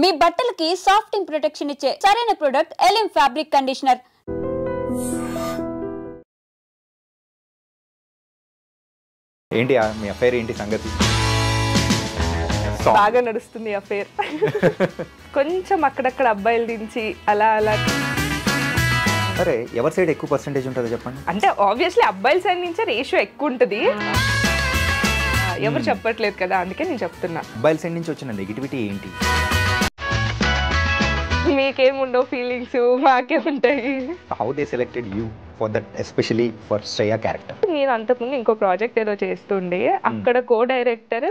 మీ బట్టలకి సాఫ్టింగ్ ప్రొటెక్షన్ ఇచ్చే సరైన ప్రొడక్ట్ ఎలిమ్ ఫ్యాబ్రిక్ కండిషనర్. ఏంటి మీ అఫైర్ ఏంటి సంగతి? బాగా నడుస్తుంది అఫైర్. కొంచెం అక్కడక్కడ అబ్బాయిలు దించి అలా అలా. సరే, ఎవరి సైడ్ ఎక్కువ పర్సెంటేజ్ ఉంటుందో చెప్పండి. అంటే ఆబ్వియస్లీ అబ్బాయిల సైడ్ నుంచే రేషియో ఎక్కువ ఉంటుంది. ఎవరు చెప్పట్లేదు కదా, అందుకే నేను చెప్తున్నా. అబ్బాయిల సైడ్ నుంచి వచ్చిన నెగిటివిటీ ఏంటి? మీకేముండవు ఫీలింగ్స్, మాకే ఉంటాయి. How they selected you for that, especially for Shreya character? నేను అంతకుముందు ఇంకో ప్రాజెక్ట్ ఏదో చేస్తుండే, అక్కడ కో డైరెక్టర్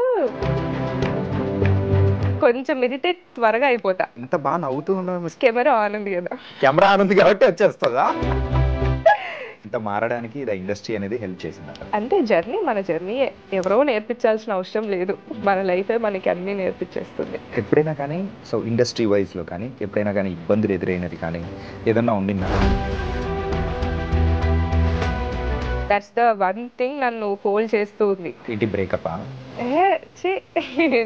కొంచెం ఇరిటేట్ త్వరగా అయిపోతా. ఇంత బాగా నవ్వుతూ ఉన్నాం. కెమెరా ఆన్ ఉంది కదా, కెమెరా ఆన్ ఉంది కాబట్టి వచ్చేస్తుందా? ఇంత మారడానికి ఇది ఇండస్ట్రీ అనేది హెల్ప్ చేసింది అంటే జర్నీ, మన జర్నీయే, ఎవరో నేర్పించాల్సిన అవసరం లేదు. మన లైఫే మనకి అన్నీ నేర్పించేస్తుంది. ఎప్పుడైనా కానీ సో ఇండస్ట్రీ వైజ్లో కానీ ఎప్పుడైనా కానీ ఇబ్బందులు ఎదురైనది కానీ ఏదన్నా ఉండిందా? దట్స్ ద వన్ థింగ్ నన్ను హోల్డ్ చేస్తూ ఉంది. ఏంటి, బ్రేకప్?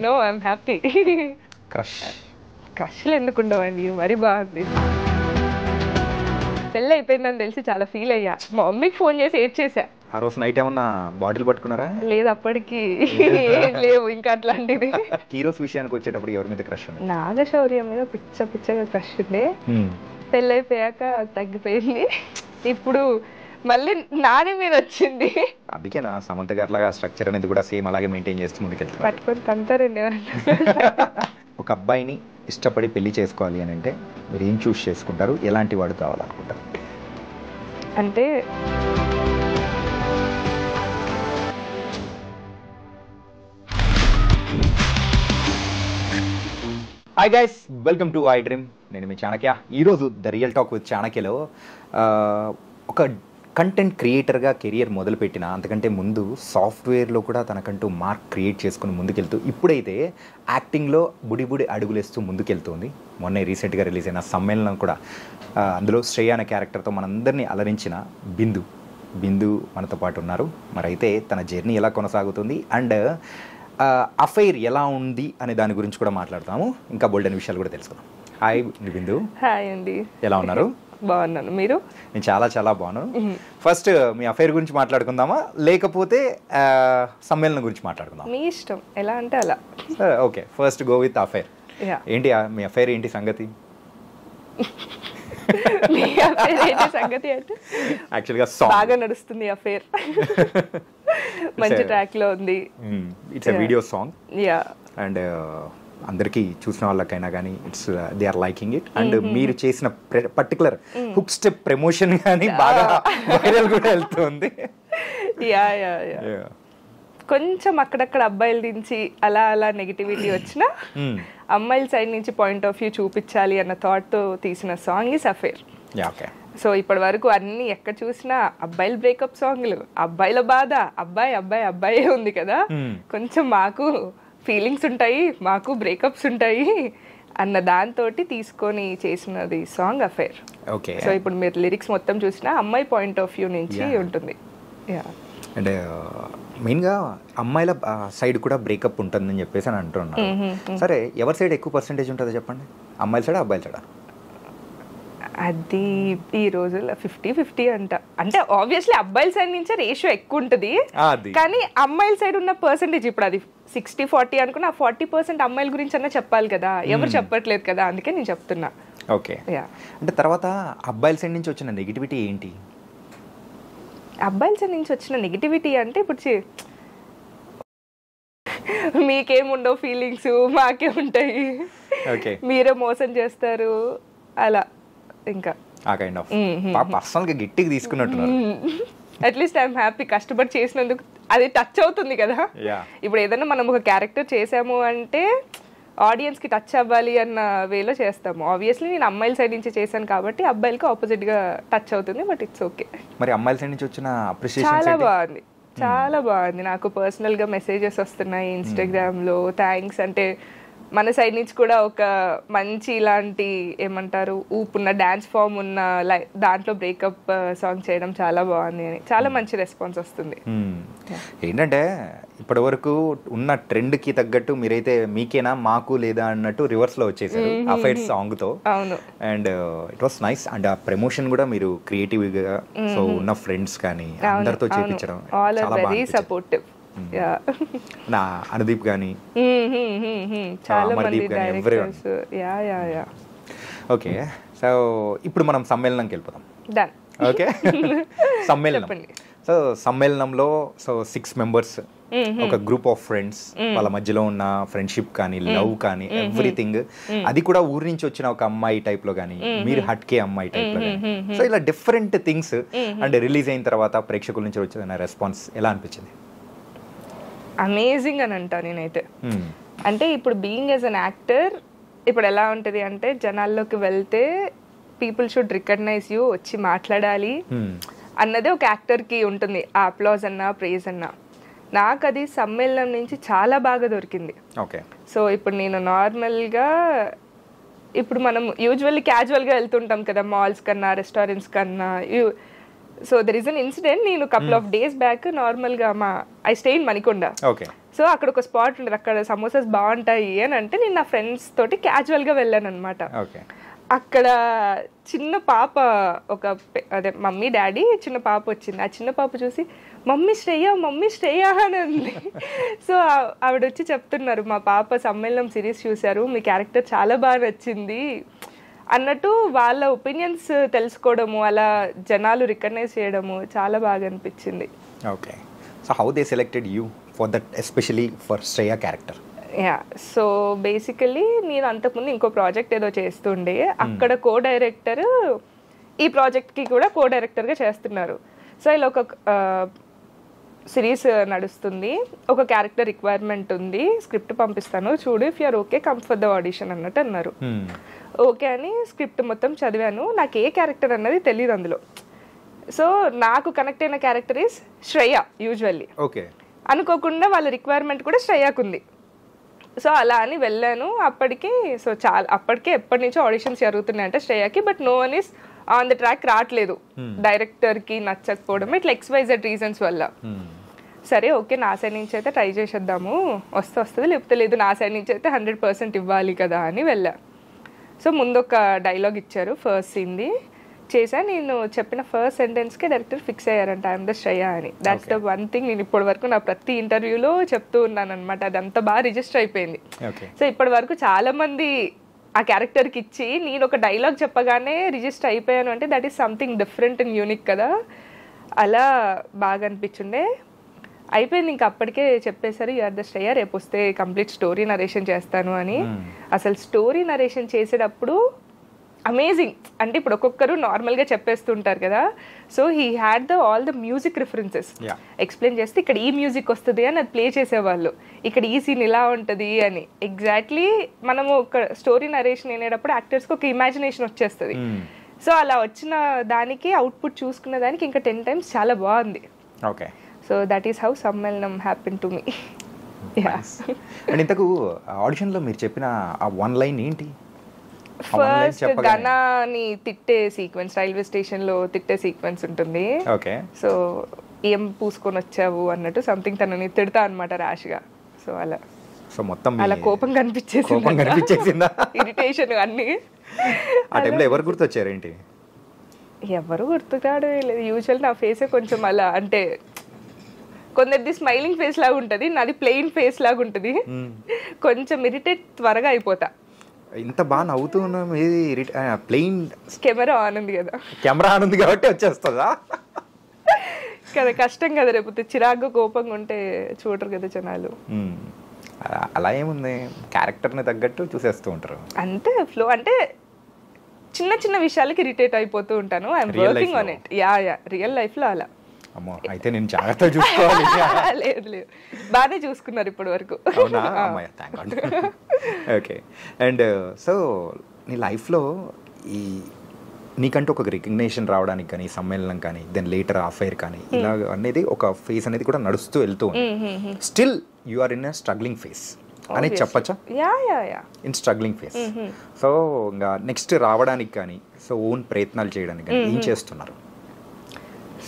No, I'm happy. క్రష్లు ఎందుకు ఉండవండి, మరీ బాగుంది. పెళ్ళి అయిపోయిందని తెలిసి చాలా ఫీల్ అయ్యా. మా మమ్మీకి ఫోన్ చేసి ఏడ్చేసా. ఆ రోజు నైట్ ఏమన్నా బాటిల్ పట్టుకున్నారా? లేదు, అప్పటికి లేవు ఇంకా అట్లాంటిది. హీరోస్ విషయానికి వచ్చేటప్పుడు ఎవరి మీద క్రష్ ఉంది? నాగశౌర్యం మీద పిచ్చగా క్రష్ ఉండే. పెళ్ళి అయిపోయాక తగ్గిపోయింది. ఇప్పుడు మళ్ళీ నాని మీద వచ్చింది. అందుకే నా సమంత గారిలాగా స్ట్రక్చర్ అనేది కూడా సేమ్ అలాగే మెయింటైన్ చేస్తూ ముందుకెళ్తాను. పట్టుకొని తంతారండి. ఒక అబ్బాయిని ఇష్టపడి పెళ్లి చేసుకోవాలి అని అంటే మీరు ఏం చూస్ చేసుకుంటారు? ఎలాంటి వాడు కావాలనుకుంటారు? అంటే hi guys, welcome to I dream. నేను మీ చాణక్య. ఈరోజు ద రియల్ టాక్ విత్ చాణక్యలో ఒక కంటెంట్ క్రియేటర్గా కెరియర్ మొదలుపెట్టిన, అంతకంటే ముందు సాఫ్ట్వేర్లో కూడా తనకంటూ మార్క్ క్రియేట్ చేసుకుని ముందుకెళ్తూ ఇప్పుడైతే యాక్టింగ్లో బుడి అడుగులేస్తూ ముందుకెళ్తుంది. మొన్నే రీసెంట్గా రిలీజ్ అయిన సమ్మేళనం కూడా, అందులో శ్రేయ అనే క్యారెక్టర్తో మనందరినీ అలరించిన బిందు మనతో పాటు ఉన్నారు. మరి అయితే తన జర్నీ ఎలా కొనసాగుతుంది అండ్ అఫైర్ ఎలా ఉంది అనే దాని గురించి కూడా మాట్లాడతాము. ఇంకా బోల్డ్ అనే విషయాలు కూడా తెలుసుకుందాం. హాయ్ బిందు. హాయ్ అండి. ఎలా ఉన్నారు? బాగున్నాను, మీరు? నేను చాలా బాగున్నాను. ఫస్ట్ మీ అఫైర్ గురించి మాట్లాడుకుందామా లేకపోతే సమ్మేళనం గురించి మాట్లాడుకుందాం? మీ ఇష్టం, ఎలా అంటే అలా. Okay, first go with affair. ఏంటి మీ అఫైర్ ఏంటి సంగతి? సంగతి అంటే యాక్చువల్గా బాగా నడుస్తుంది అఫైర్. మంచి ట్రాక్ లో ఉంది. It's a video song. Yeah. And అందరికీ చూసిన వాళ్ళకైనా కానీ it's they are liking it. And మీరు చేసిన పర్టికులర్ హుక్ స్టెప్ ప్రమోషన్ కానీ బాగా వైరల్ కూడా వెళ్తుంది. యా. కొంచెం అక్కడక్కడ అబ్బాయిలు దించి అలా అలా నెగిటివిటీ వచ్చిన అమ్మాయిల సైడ్ నుంచి పాయింట్ ఆఫ్ వ్యూ చూపించాలి అన్న థాట్ తో తీసిన సాంగ్ ఈస్ అఫైర్. సో ఇప్పటి వరకు అన్ని ఎక్కడ చూసినా అబ్బాయిల బ్రేకప్ సాంగ్లు, అబ్బాయిల బాధ, అబ్బాయి ఉంది కదా. కొంచెం మాకు ఫీలింగ్స్ ఉంటాయి, మాకు బ్రేకప్స్ ఉంటాయి అన్న దాంతో తీసుకొని చేసినది సాంగ్ అఫైర్. ఓకే. సో ఇప్పుడు మీరు లిరిక్స్ మొత్తం చూసినా అమ్మాయి పాయింట్ ఆఫ్ వ్యూ నుంచి ఉంటుంది. అండ్ మెయిన్గా అమ్మాయిల సైడ్ కూడా బ్రేకప్ ఉంటుందని చెప్పేసి అని అంటున్నారు. సరే, ఎవరి సైడ్ ఎక్కువ పర్సెంటేజ్ ఉంటుందో చెప్పండి? అమ్మాయిల సైడా అబ్బాయిల సైడా? అది ఈ రోజుల్లో 50-50 అంట. అంటే ఆబ్వియస్లీ అబ్బాయిల సైడ్ నుంచే రేషియో ఎక్కువ ఉంటుంది, కానీ అమ్మాయిల సైడ్ ఉన్న పర్సెంటేజ్ ఇప్పుడు అది 60-40 అనుకున్నా 40% అమ్మాయిల గురించి అన్నా చెప్పాలి కదా, ఎవరు చెప్పట్లేదు కదా, అందుకే నేను చెప్తున్నా. ఓకే. అంటే తర్వాత అబ్బాయిల సైడ్ నుంచి వచ్చిన నెగిటివిటీ ఏంటి? అబ్బాయిల సైడ్ నుంచి వచ్చిన నెగిటివిటీ అంటే ఇప్పుడు మీకేముండవు ఫీలింగ్స్, మాకే ఉంటాయి, మీరే మోసం చేస్తారు అలా. ఇంకా ఆ కైండ్ ఆఫ్ పర్సనల్గా గట్టిగా తీసుకున్నట్టున్నారు. అట్లీస్ట్ ఐఎమ్ హ్యాపీ, కష్టపడి చేసినందుకు అది టచ్ అవుతుంది కదా. ఇప్పుడు ఏదైనా మనం ఒక క్యారెక్టర్ చేసాము అంటే ఆడియన్స్ కి టచ్ అవ్వాలి అన్న వేలో చేస్తాము. ఆబ్వియస్లీ నేను అమ్మాయిల సైడ్ నుంచి చేశాను కాబట్టి అబ్బాయిలకి ఆపోజిట్ గా టచ్ అవుతుంది, బట్ ఇట్స్ ఓకే. మరి అమ్మాయిల సైడ్ నుంచి వచ్చిన అప్రిషియేషన్ చాలా బాగుంది. నాకు పర్సనల్ గా మెసేజెస్ వస్తున్నాయి ఇన్స్టాగ్రామ్ లో, థ్యాంక్స్. అంటే మన సైడ్ నుంచి కూడా ఒక మంచి ఇలాంటి ఏమంటారు ఊపున్న డాన్స్ ఫామ్ ఉన్న దాంట్లో బ్రేకప్ సాంగ్ చేయడం చాలా బాగుంది అని చాలా మంచి రెస్పాన్స్ వస్తుంది. ఏంటంటే ఇప్పటి వరకు ఉన్న ట్రెండ్కి తగ్గట్టు మీరైతే మీకేనా మాకు లేదా అన్నట్టు రివర్స్లో వచ్చేసారు అఫైర్స్ సాంగ్తో. And it was nice. And ఆ ప్రమోషన్ కూడా మీరు క్రియేటివ్గా, సో ఉన్న ఫ్రెండ్స్ కానీ అందరితో చేయించడం చాలా బాగా. నా అనుదీప్ కానీ అమర్దీప్ కానీ ఎవ్రీవన్. ఓకే, సో ఇప్పుడు మనం సమ్మేళనంకి వెళ్ళిపోతాం. ఓకే, సమ్మేళనం. సో సమ్మేళనంలో సో 6 members, ఒక గ్రూప్ ఆఫ్ ఫ్రెండ్స్, వాళ్ళ మధ్యలో ఉన్న ఫ్రెండ్షిప్ కానీ లవ్ కానీ ఎవ్రీథింగ్, అది కూడా ఊరి నుంచి వచ్చిన ఒక అమ్మాయి టైప్ లో కానీ, మీరు హట్కే అమ్మాయి టైప్ లో కానీ, సో ఇలా డిఫరెంట్ థింగ్స్. అండ్ రిలీజ్ అయిన తర్వాత ప్రేక్షకుల నుంచి వచ్చిన రెస్పాన్స్ ఎలా అనిపించింది? అమేజింగ్ అని అంటా నేనైతే. అంటే ఇప్పుడు బీయింగ్ యాజ్ అన్ యాక్టర్ ఇప్పుడు ఎలా ఉంటుంది అంటే, జనాల్లోకి వెళ్తే పీపుల్ షుడ్ రికగ్నైజ్ యూ, వచ్చి మాట్లాడాలి అన్నదే ఒక యాక్టర్కి ఉంటుంది, ఆ అప్లాజ్ అన్నా ప్రైజ్ అన్నా. నాకు అది సమ్మేళనం నుంచి చాలా బాగా దొరికింది. ఓకే, సో ఇప్పుడు నేను నార్మల్గా, ఇప్పుడు మనం యూజువల్లీ క్యాజువల్గా వెళ్తుంటాం కదా మాల్స్ కన్నా రెస్టారెంట్స్ కన్నా. So there is an incident, నేను కపుల్ ఆఫ్ డేస్ బ్యాక్ నార్మల్గా I stay in Manikonda. So అక్కడ ఒక స్పాట్ ఉంటుంది, అక్కడ సమోసాస్ బాగుంటాయి అని అంటే నేను నా ఫ్రెండ్స్ తోటి క్యాజువల్గా వెళ్ళాను అనమాట. అక్కడ చిన్న పాప, అదే మమ్మీ డాడీ చిన్న పాప వచ్చింది. ఆ చిన్న పాప చూసి మమ్మీ శ్రేయ అని ఉంది. సో ఆవిడ వచ్చి చెప్తున్నారు, మా పాప సమ్మేళనం సిరీస్ చూశారు, మీ క్యారెక్టర్ చాలా బాగా నచ్చింది అన్నట్టు వాళ్ళ ఒపీనియన్స్ తెలుసుకోవడము, అలా జనాలు రికగ్నైజ్ చేయడము చాలా బాగా అనిపించింది. Okay, so how they selected you for that, especially for Shreya character? So basically నేను అంతకుముందు ఇంకో ప్రాజెక్ట్ ఏదో చేస్తుండే, అక్కడ కో-డైరెక్టర్ ఈ ప్రాజెక్ట్కి కూడా కో-డైరెక్టర్గా చేస్తున్నారు. సో ఇలా ఒక సిరీస్ నడుస్తుంది, ఒక క్యారెక్టర్ రిక్వైర్మెంట్ ఉంది, స్క్రిప్ట్ పంపిస్తాను చూడు, if you're okay come for the audition అన్నట్టు అన్నారు. ఓకే అని స్క్రిప్ట్ మొత్తం చదివాను. నాకు ఏ క్యారెక్టర్ అన్నది తెలియదు అందులో. సో నాకు కనెక్ట్ అయిన character is Shreya usually. Okay, అనుకోకుండా వాళ్ళ రిక్వైర్మెంట్ కూడా శ్రేయకు ఉంది. సో అలా అని వెళ్ళాను. అప్పటికి సో అప్పటికే ఎప్పటి నుంచో ఆడిషన్స్ జరుగుతున్నాయంటే శ్రేయకి, but no one is on the track రావట్లేదు, డైరెక్టర్కి నచ్చకపోవడం, ఇట్లా XYZ రీజన్స్ వల్ల. సరే ఓకే, నా సైడ్ నుంచి అయితే ట్రై చేసేద్దాము, వస్తుంది లేకపోతే లేదు, నా సైడ్ నుంచి అయితే 100% ఇవ్వాలి కదా అని వెళ్ళా. సో ముందు ఒక డైలాగ్ ఇచ్చారు, ఫస్ట్ సీన్ది చేశా. నేను చెప్పిన ఫస్ట్ సెంటెన్స్కే డైరెక్టర్ ఫిక్స్ అయ్యారంట, ఐఎమ్ ద శ్రేయ అని. దాట్స్ ద వన్ థింగ్ నేను ఇప్పటి వరకు నా ప్రతి ఇంటర్వ్యూలో చెప్తూ ఉన్నాను అనమాట. అది అంత బాగా రిజిస్టర్ అయిపోయింది. సో ఇప్పటి వరకు చాలా మంది ఆ క్యారెక్టర్కి ఇచ్చి నేను ఒక డైలాగ్ చెప్పగానే రిజిస్టర్ అయిపోయాను అంటే that is something different and unique కదా. అలా బాగా అనిపించుండే. అయిపోయింది, ఇంక అప్పటికే చెప్పేసరి యూఆర్ ద శ్రేయ, రేపు వస్తే కంప్లీట్ స్టోరీ నరేషన్ చేస్తాను అని. అసలు స్టోరీ నరేషన్ చేసేటప్పుడు అమేజింగ్. అంటే ఇప్పుడు ఒక్కొక్కరు నార్మల్గా చెప్పేస్తుంటారు కదా, so he had all the music references explain చేస్తే ఇక్కడ ఈ మ్యూజిక్ వస్తుంది అని అది ప్లే చేసేవాళ్ళు, ఇక్కడ ఈ సీన్ ఇలా ఉంటుంది అని. ఎగ్జాక్ట్లీ మనము ఒక స్టోరీ నరేషన్ అనేటప్పుడు యాక్టర్స్కి ఒక ఇమాజినేషన్ వచ్చేస్తుంది. సో అలా వచ్చిన దానికి అవుట్పుట్ చూసుకున్న దానికి ఇంకా 10 times చాలా బాగుంది. Okay, so that is how సమ్మేళనం హ్యాపెన్ టు మీ. అండ్ ఇంతకు ఆడిషన్లో మీరు చెప్పిన ఆ వన్ లైన్ ఏంటి? ఫస్ట్ గనాని తిట్టే సీక్వెన్స్, రైల్వే స్టేషన్ లో తిట్టే సీక్వెన్స్ ఉంటుంది. ఓకే, సో ఏం పూసుకొని వచ్చావు అన్నట్టు సంథింగ్ తనని తిడతా అనమాట ర్యాష్ గా. సో అలా సో మొత్తం అలా కోపం కనిపించేసిందా, ఇరిటేషన్ అన్ని. ఆ టైంలో ఎవరు గుర్తొచ్చారేంటి? ఎవరు గుర్తురాడు లేదు. యూజువల్ నా ఫేసే కొంచెం అలా, అంటే కొందరిది స్మైలింగ్ ఫేస్ లాగా ఉంటుంది, నాది ప్లెయిన్ ఫేస్ లాగా ఉంటుంది. కొంచెం ఇరిటేట్ త్వరగా అయిపోతా. ఇంత బాగా నవ్వుతూ ఉన్నాం, ఏది ప్లెయిన్? కెమెరా ఆన్ ఉంది కదా, కెమెరా ఆన్ ఉంది కాబట్టి వచ్చేస్తుందా కదా. కష్టం కదా, రేపు చిరాగ్గా కోపంగా ఉంటే చూడరు కదా జనాలు. అలా ఏముంది, క్యారెక్టర్ని తగ్గట్టు చూసేస్తూ ఉంటారు అంతే. ఫ్లో అంటే చిన్న చిన్న విషయాలకి ఇరిటేట్ అయిపోతూ ఉంటాను. I'm working on it. Yeah real లైఫ్లో అలా. అమ్మో, అయితే నేను జాగ్రత్తగా చూసుకోవాలి. లేదు బాగానే చూసుకున్నారు ఇప్పటి వరకు. అవునా? అమ్మాయి, thank God. Okay, and so నీ లైఫ్లో ఈ నీకంటూ ఒక రికగ్నేషన్ రావడానికి కానీ, సమ్మేళనం కానీ, దెన్ లేటర్ అఫైర్ కానీ, ఇలా అనేది ఒక ఫేస్ అనేది కూడా నడుస్తూ వెళ్తూ ఉంది. Still you are in a struggling phase అనేది చెప్పచ్చా? In struggling phase. సో ఇంకా నెక్స్ట్ రావడానికి కానీ, సో ఓన్ ప్రయత్నాలు చేయడానికి కానీ ఏం చేస్తున్నారు?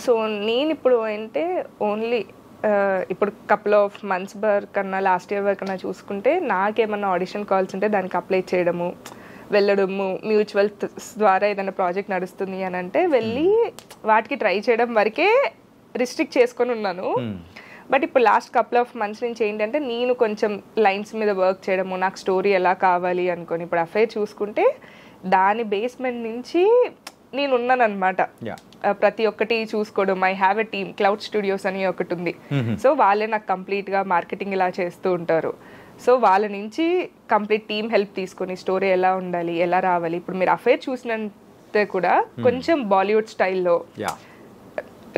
సో నేను ఇప్పుడు అంటే ఓన్లీ ఇప్పుడు కపుల్ ఆఫ్ మంత్స్ కన్నా లాస్ట్ ఇయర్ వరకన్నా చూసుకుంటే నాకేమన్నా ఆడిషన్ కాల్స్ ఉంటే దానికి అప్లై చేయడము, వెళ్ళడము, మ్యూచువల్ ద్వారా ఏదైనా ప్రాజెక్ట్ నడుస్తుంది అని అంటే వెళ్ళి వాటికి ట్రై చేయడం వరకే రిస్ట్రిక్ట్ చేసుకొని ఉన్నాను. బట్ ఇప్పుడు లాస్ట్ కపుల్ ఆఫ్ మంత్స్ నుంచి ఏంటంటే నేను కొంచెం లైన్స్ మీద వర్క్ చేయడము, నాకు స్టోరీ ఎలా కావాలి అనుకొని ఇప్పుడు అఫైర్ చూసుకుంటే దాని బేస్మెంట్ నుంచి నేను ఉన్నాను అనమాట. ప్రతి ఒక్కటి చూసుకోవడం. I have a team, cloud studios అని ఒకటి ఉంది. సో వాళ్ళే నాకు కంప్లీట్గా మార్కెటింగ్ ఇలా చేస్తూ ఉంటారు. సో వాళ్ళ నుంచి కంప్లీట్ టీమ్ హెల్ప్ తీసుకొని స్టోరీ ఎలా ఉండాలి, ఎలా రావాలి. ఇప్పుడు మీరు అఫైర్ చూసినంతే కూడా కొంచెం బాలీవుడ్ స్టైల్లో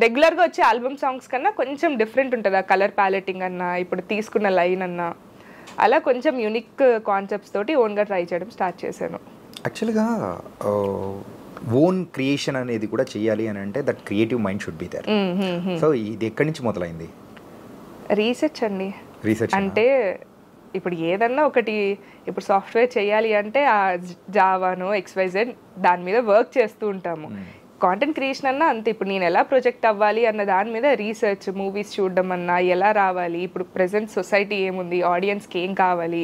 రెగ్యులర్గా వచ్చే ఆల్బమ్ సాంగ్స్ కన్నా కొంచెం డిఫరెంట్ ఉంటుంది. ఆ కలర్ ప్యాలెటింగ్ అన్నా, ఇప్పుడు తీసుకున్న లైన్ అన్నా, అలా కొంచెం యూనిక్ కాన్సెప్ట్స్ తోటి ఓన్గా ట్రై చేయడం స్టార్ట్ చేశాను. యాక్చువల్గా ఓన్ క్రియేషన్ అనేది కూడా చేయాలి అని అంటే that creative mind should be there. So ఇది ఎక్కడి నుంచి మొదలైంది? రీసెర్చ్ అండి. రీసెర్చ్ అంటే ఇప్పుడు ఏదన్నా ఒకటి ఇప్పుడు సాఫ్ట్వేర్ చేయాలి అంటే ఆ జావానో XYZ దాని మీద వర్క్ చేస్తూ ఉంటాము. కాంటెంట్ క్రియేషన్ అన్నా అంతే. ఇప్పుడు నేను ఎలా ప్రొజెక్ట్ అవ్వాలి అన్న దాని మీద రీసెర్చ్, మూవీస్ చూడడం అన్నా, ఎలా రావాలి, ఇప్పుడు ప్రెసెంట్ సొసైటీ ఏముంది, ఆడియన్స్కి ఏం కావాలి,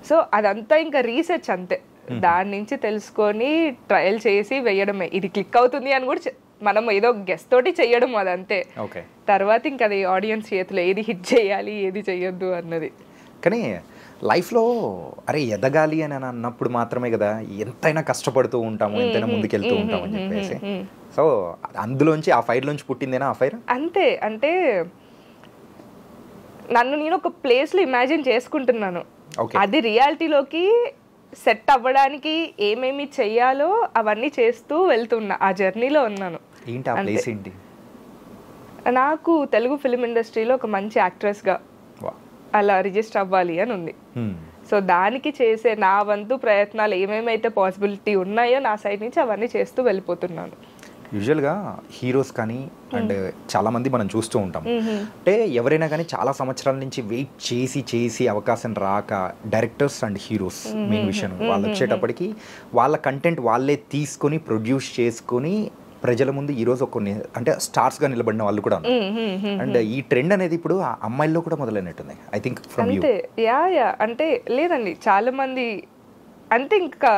సో అదంతా ఇంకా రీసెర్చ్ అంతే. దాని నుంచి తెలుసుకొని ట్రయల్ చేసి వేయడమే. ఇది క్లిక్ అవుతుంది అని కూడా మనం ఏదో గెస్ తోటి చెయ్యడం అదంతే. తర్వాత ఇంకా అది ఆడియన్స్ చేతిలో ఏది హిట్ చేయాలి, ఏది చెయ్యొద్దు అన్నది. కానీ లైఫ్లో అరే ఎదగాలి అని అన్నప్పుడు మాత్రమే కదా ఎంతైనా కష్టపడుతూ ఉంటాము, ఎంతైనా ముందుకెళ్తూ ఉంటాము అని చెప్పేసి. సో అందులోంచి ఆ ఫైర్లోంచి పుట్టిందేనా ఆ ఫైర్? అంతే. అంటే నన్ను నేను ఒక ప్లేస్లో ఇమాజిన్ చేసుకుంటున్నాను. అది రియాలిటీలోకి సెట్ అవ్వడానికి ఏమేమి చెయ్యాలో అవన్నీ చేస్తూ వెళ్తున్నా. ఆ జర్నీలో ఉన్నాను. నాకు తెలుగు ఫిల్మ్ ఇండస్ట్రీలో ఒక మంచి యాక్ట్రెస్గా అలా రిజిస్టర్ అవ్వాలి అని ఉంది. సో దానికి చేసే నా వంతు ప్రయత్నాలు ఏమేమైతే పాసిబిలిటీ ఉన్నాయో నా సైడ్ నుంచి అవన్నీ చేస్తూ వెళ్ళిపోతున్నాను. యూజువల్గా హీరోస్ కానీ అండ్ చాలామంది మనం చూస్తూ ఉంటాం. అంటే ఎవరైనా కానీ చాలా సంవత్సరాల నుంచి వెయిట్ చేసి అవకాశం రాక డైరెక్టర్స్ అండ్ హీరోస్ మెయిన్ విషయం వాళ్ళు వచ్చేటప్పటికి వాళ్ళ కంటెంట్ వాళ్ళే తీసుకొని ప్రొడ్యూస్ చేసుకొని ప్రజల ముందు ఈరోజు కొన్ని అంటే స్టార్స్గా నిలబడిన వాళ్ళు కూడా ఉన్నారు. అండ్ ఈ ట్రెండ్ అనేది ఇప్పుడు అమ్మాయిల్లో కూడా మొదలైనట్టుంది ఐ థింక్ ఫ్రమ్ యూ. అంటే లేదండి, చాలా మంది అంటే ఇంకా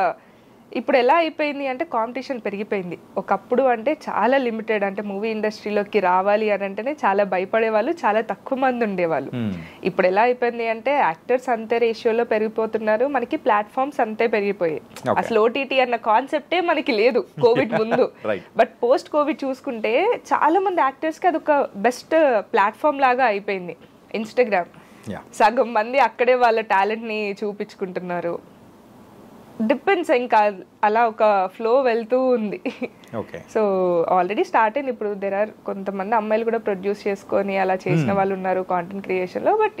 ఇప్పుడు ఎలా అయిపోయింది అంటే కాంపిటీషన్ పెరిగిపోయింది. ఒకప్పుడు అంటే చాలా లిమిటెడ్, అంటే మూవీ ఇండస్ట్రీలోకి రావాలి అని అంటేనే చాలా భయపడే వాళ్ళు, చాలా తక్కువ మంది ఉండేవాళ్ళు. ఇప్పుడు ఎలా అయిపోయింది అంటే యాక్టర్స్ అంతే రేషియోలో పెరిగిపోతున్నారు, మనకి ప్లాట్ఫామ్స్ అంతే పెరిగిపోయాయి. అసలు OTT అన్న కాన్సెప్టే మనకి లేదు కోవిడ్ ముందు. బట్ పోస్ట్ కోవిడ్ చూసుకుంటే చాలా మంది యాక్టర్స్కి అది ఒక బెస్ట్ ప్లాట్ఫామ్ లాగా అయిపోయింది ఇన్స్టాగ్రామ్. సగం మంది అక్కడే వాళ్ళ టాలెంట్ని చూపించుకుంటున్నారు. డిపెండ్స్, ఇంకా అలా ఒక ఫ్లో వెళ్తూ ఉంది. సో ఆల్రెడీ స్టార్ట్ అయింది. ఇప్పుడు కొంతమంది అమ్మాయిలు కూడా ప్రొడ్యూస్ చేసుకొని అలా చేసిన వాళ్ళు ఉన్నారు కాంటెంట్ క్రియేషన్ లో. బట్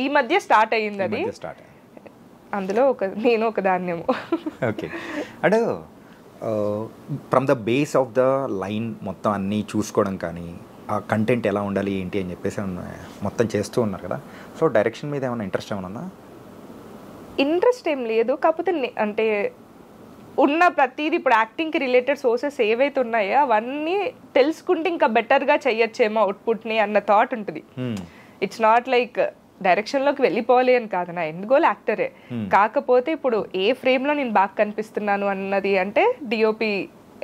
ఈ మధ్య స్టార్ట్ అయ్యింది అది. అందులో నేను ఒక దాన్నేమో. ఓకే. అంటే from the base of the line మొత్తం అన్నీ చూసుకోవడం కానీ ఆ కంటెంట్ ఎలా ఉండాలి ఏంటి అని చెప్పేసి మొత్తం చేస్తూ ఉన్నారు కదా. సో డైరెక్షన్ మీద ఏమైనా ఇంట్రెస్ట్ ఏమైనా ఉందా? ఇంట్రెస్ట్ ఏం లేదు, కాకపోతే అంటే ఉన్న ప్రతిదీ ఇప్పుడు యాక్టింగ్కి రిలేటెడ్ సోర్సెస్ ఏవైతే ఉన్నాయో అవన్నీ తెలుసుకుంటే ఇంకా బెటర్గా చెయ్యొచ్చేమో అవుట్పుట్ని అన్న థాట్ ఉంటుంది. ఇట్స్ నాట్ లైక్ డైరెక్షన్లోకి వెళ్ళిపోవాలి అని కాదు, నా ఎండ్ గోల్ యాక్టరే. కాకపోతే ఇప్పుడు ఏ ఫ్రేమ్లో నేను బాగా కనిపిస్తున్నాను అన్నది, అంటే DOP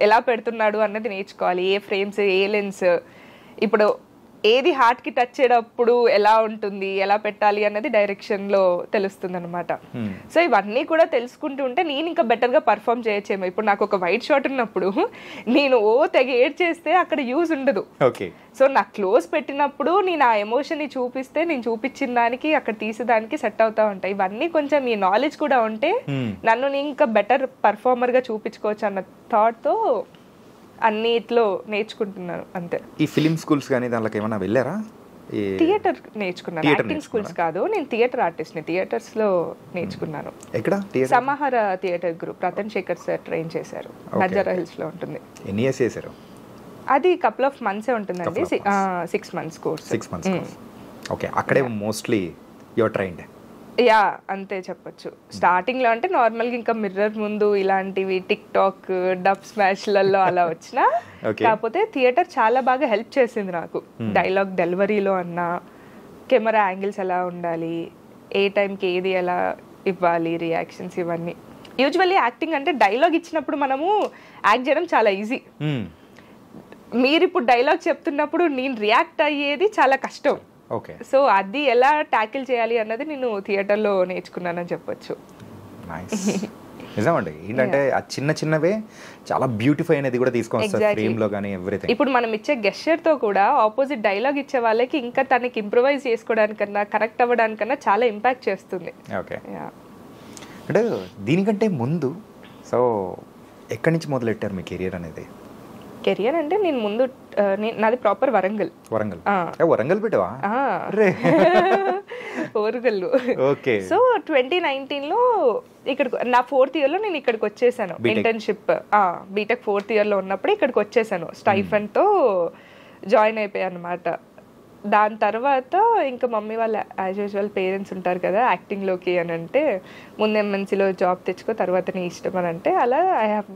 ఎలా పెడుతున్నాడు అన్నది నేర్చుకోవాలి. ఏ ఫ్రేమ్స్, ఏ లెన్స్, ఇప్పుడు ఏది హార్ట్కి టచ్ చేయడప్పుడు ఎలా ఉంటుంది, ఎలా పెట్టాలి అన్నది డైరెక్షన్లో తెలుస్తుంది అనమాట. సో ఇవన్నీ కూడా తెలుసుకుంటూ ఉంటే నేను ఇంకా బెటర్గా పర్ఫామ్ చేయొచ్చేమో. ఇప్పుడు నాకు ఒక వైట్ షాట్ ఉన్నప్పుడు నేను తెగ ఏడ్ చేస్తే అక్కడ యూజ్ ఉండదు. సో నాకు క్లోజ్ పెట్టినప్పుడు నేను ఆ ఎమోషన్ని చూపిస్తే నేను చూపించిన దానికి అక్కడ తీసేదానికి సెట్ అవుతా ఉంటాయి. ఇవన్నీ కొంచెం ఈ నాలెడ్జ్ కూడా ఉంటే నన్ను నేను ఇంకా బెటర్ పర్ఫార్మర్గా చూపించుకోవచ్చు అన్న థాట్తో అన్నిట్లో నేర్చుకుంటున్నాను అంతే. ఈ ఫిలిం స్కూల్స్ కానీ దానికి ఏమైనా వెళ్ళారా? థియేటర్ నేర్చుకున్నాను, యాక్టింగ్ స్కూల్స్ కాదు. నేను థియేటర్ ఆర్టిస్ట్ని, థియేటర్స్లో నేర్చుకున్నాను. ఎక్కడ? Samahara theatre group Ratan Shekhar sir train చేశారు, బంజారా హిల్స్లో ఉంటుంది. ఎన్ని ఇయర్స్ చేశారు? అది కపుల్ ఆఫ్ మంత్సే ఉంటుందండి, 6 months course. 6 months course. Okay. అక్కడే మోస్ట్లీ యువర్ ట్రైన్డ్? యా అంతే చెప్పొచ్చు. స్టార్టింగ్ లో అంటే నార్మల్ గా ఇంకా మిర్రర్ ముందు ఇలాంటివి టిక్ టాక్ డబ్ స్మాష్లలో అలా వచ్చినా, కాకపోతే థియేటర్ చాలా బాగా హెల్ప్ చేసింది నాకు. డైలాగ్ డెలివరీలో అన్నా, కెమెరా యాంగిల్స్ ఎలా ఉండాలి, ఏ టైంకి ఏది ఎలా ఇవ్వాలి, రియాక్షన్స్ ఇవన్నీ. యూజువల్లీ యాక్టింగ్ అంటే డైలాగ్ ఇచ్చినప్పుడు మనము యాక్ట్ చేయడం చాలా ఈజీ. మీరు ఇప్పుడు డైలాగ్ చెప్తున్నప్పుడు నేను రియాక్ట్ అయ్యేది చాలా కష్టం. సో అది ఎలా ట్యాకిల్ చేయాలి అన్నది నేను థియేటర్లో నేర్చుకున్నానని చెప్పొచ్చు. నిజమండి, ఏంటంటే ఆ చిన్న చిన్నవే చాలా బ్యూటిఫై అనేది కూడా తీసుకొస్తారు ఫ్రేమ్ లో గానీ ఎవ్రీథింగ్. ఇప్పుడు మనం ఇచ్చే గెస్చర్ తో కూడా ఆపోజిట్ డైలాగ్ ఇచ్చే వాళ్ళకి ఇంకా తనకి ఇంప్రూవైజ్ చేసుకోవడానికన్నా కనెక్ట్ అవ్వడానికన్నా చాలా ఇంపాక్ట్ చేస్తుంది. ఓకే, అంటే దీనికంటే ముందు సో ఎక్కడి నుంచి మొదలెట్టారు మీ కెరియర్ అనేది? కెరియర్ అంటే నేను ముందు నాది ప్రాపర్ వరంగల్. వరంగల్ పెట్టవా? ఓరుగల్లు. ఓకే. సో 2019లో ఇక్కడ నా 4th ఇయర్ లో నేను ఇక్కడికి వచ్చేసాను ఇంటర్న్షిప్. బీటెక్ 4th ఇయర్ లో ఉన్నప్పుడు ఇక్కడికి వచ్చేసాను, స్టైఫండ్ తో జాయిన్ అయిపోయాను అనమాట. దాని తర్వాత ఇంకా మమ్మీ వాళ్ళ యాజ్ యూజువల్ పేరెంట్స్ ఉంటారు కదా యాక్టింగ్లోకి అని అంటే, ముందు ఎంఎన్సీలో జాబ్ తెచ్చుకో తర్వాత నీ ఇష్టం అని అంటే, అలా I have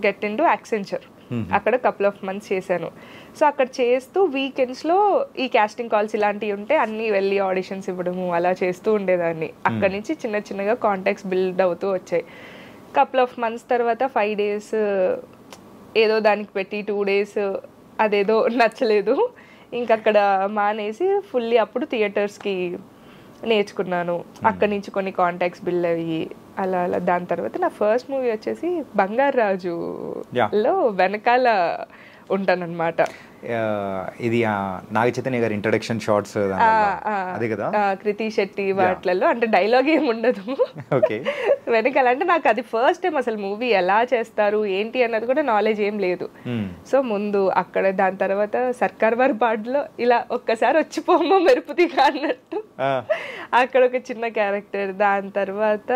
get in to Accenture. అక్కడ కపుల్ ఆఫ్ మంత్స్ చేశాను. సో అక్కడ చేస్తూ వీకెండ్స్లో ఈ కాస్టింగ్ కాల్స్ ఇలాంటివి ఉంటే అన్నీ వెళ్ళి ఆడిషన్స్ ఇవ్వడము అలా చేస్తూ ఉండేదాన్ని. అక్కడి నుంచి చిన్న చిన్నగా కాంటాక్ట్స్ బిల్డ్ అవుతూ వచ్చాయి. కపుల్ ఆఫ్ మంత్స్ తర్వాత 5 days ఏదో దానికి పెట్టి 2 days అదేదో నచ్చలేదు, ఇంకక్కడ మానేసి ఫుల్లీ అప్పుడు థియేటర్స్కి నేర్చుకున్నాను. అక్కడి నుంచి కొన్ని కాంటాక్ట్స్ బిల్డ్ అయ్యి అలా అలా. దాని తర్వాత నా ఫస్ట్ మూవీ వచ్చేసి బంగారు రాజులో వెనకాల ఉంటానన్నమాట. ఇది నాగ చైతన్య గారి ఇంట్రడక్షన్ షార్ట్స్ అదే కదా, కృతి శెట్టి వాటిలలో అంటే డైలాగ్ ఏమి ఉండదు వెనకాల. అంటే నాకు అది ఫస్ట్ టైం అసలు మూవీ ఎలా చేస్తారు ఏంటి అన్నది కూడా నాలెడ్జ్ ఏం లేదు. సో ముందు అక్కడ, దాని తర్వాత సర్కార్ వారి బాడ్లో ఇలా ఒక్కసారి వచ్చిపోమో మెరుపుదిగా అన్నట్టు అక్కడ ఒక చిన్న క్యారెక్టర్. దాని తర్వాత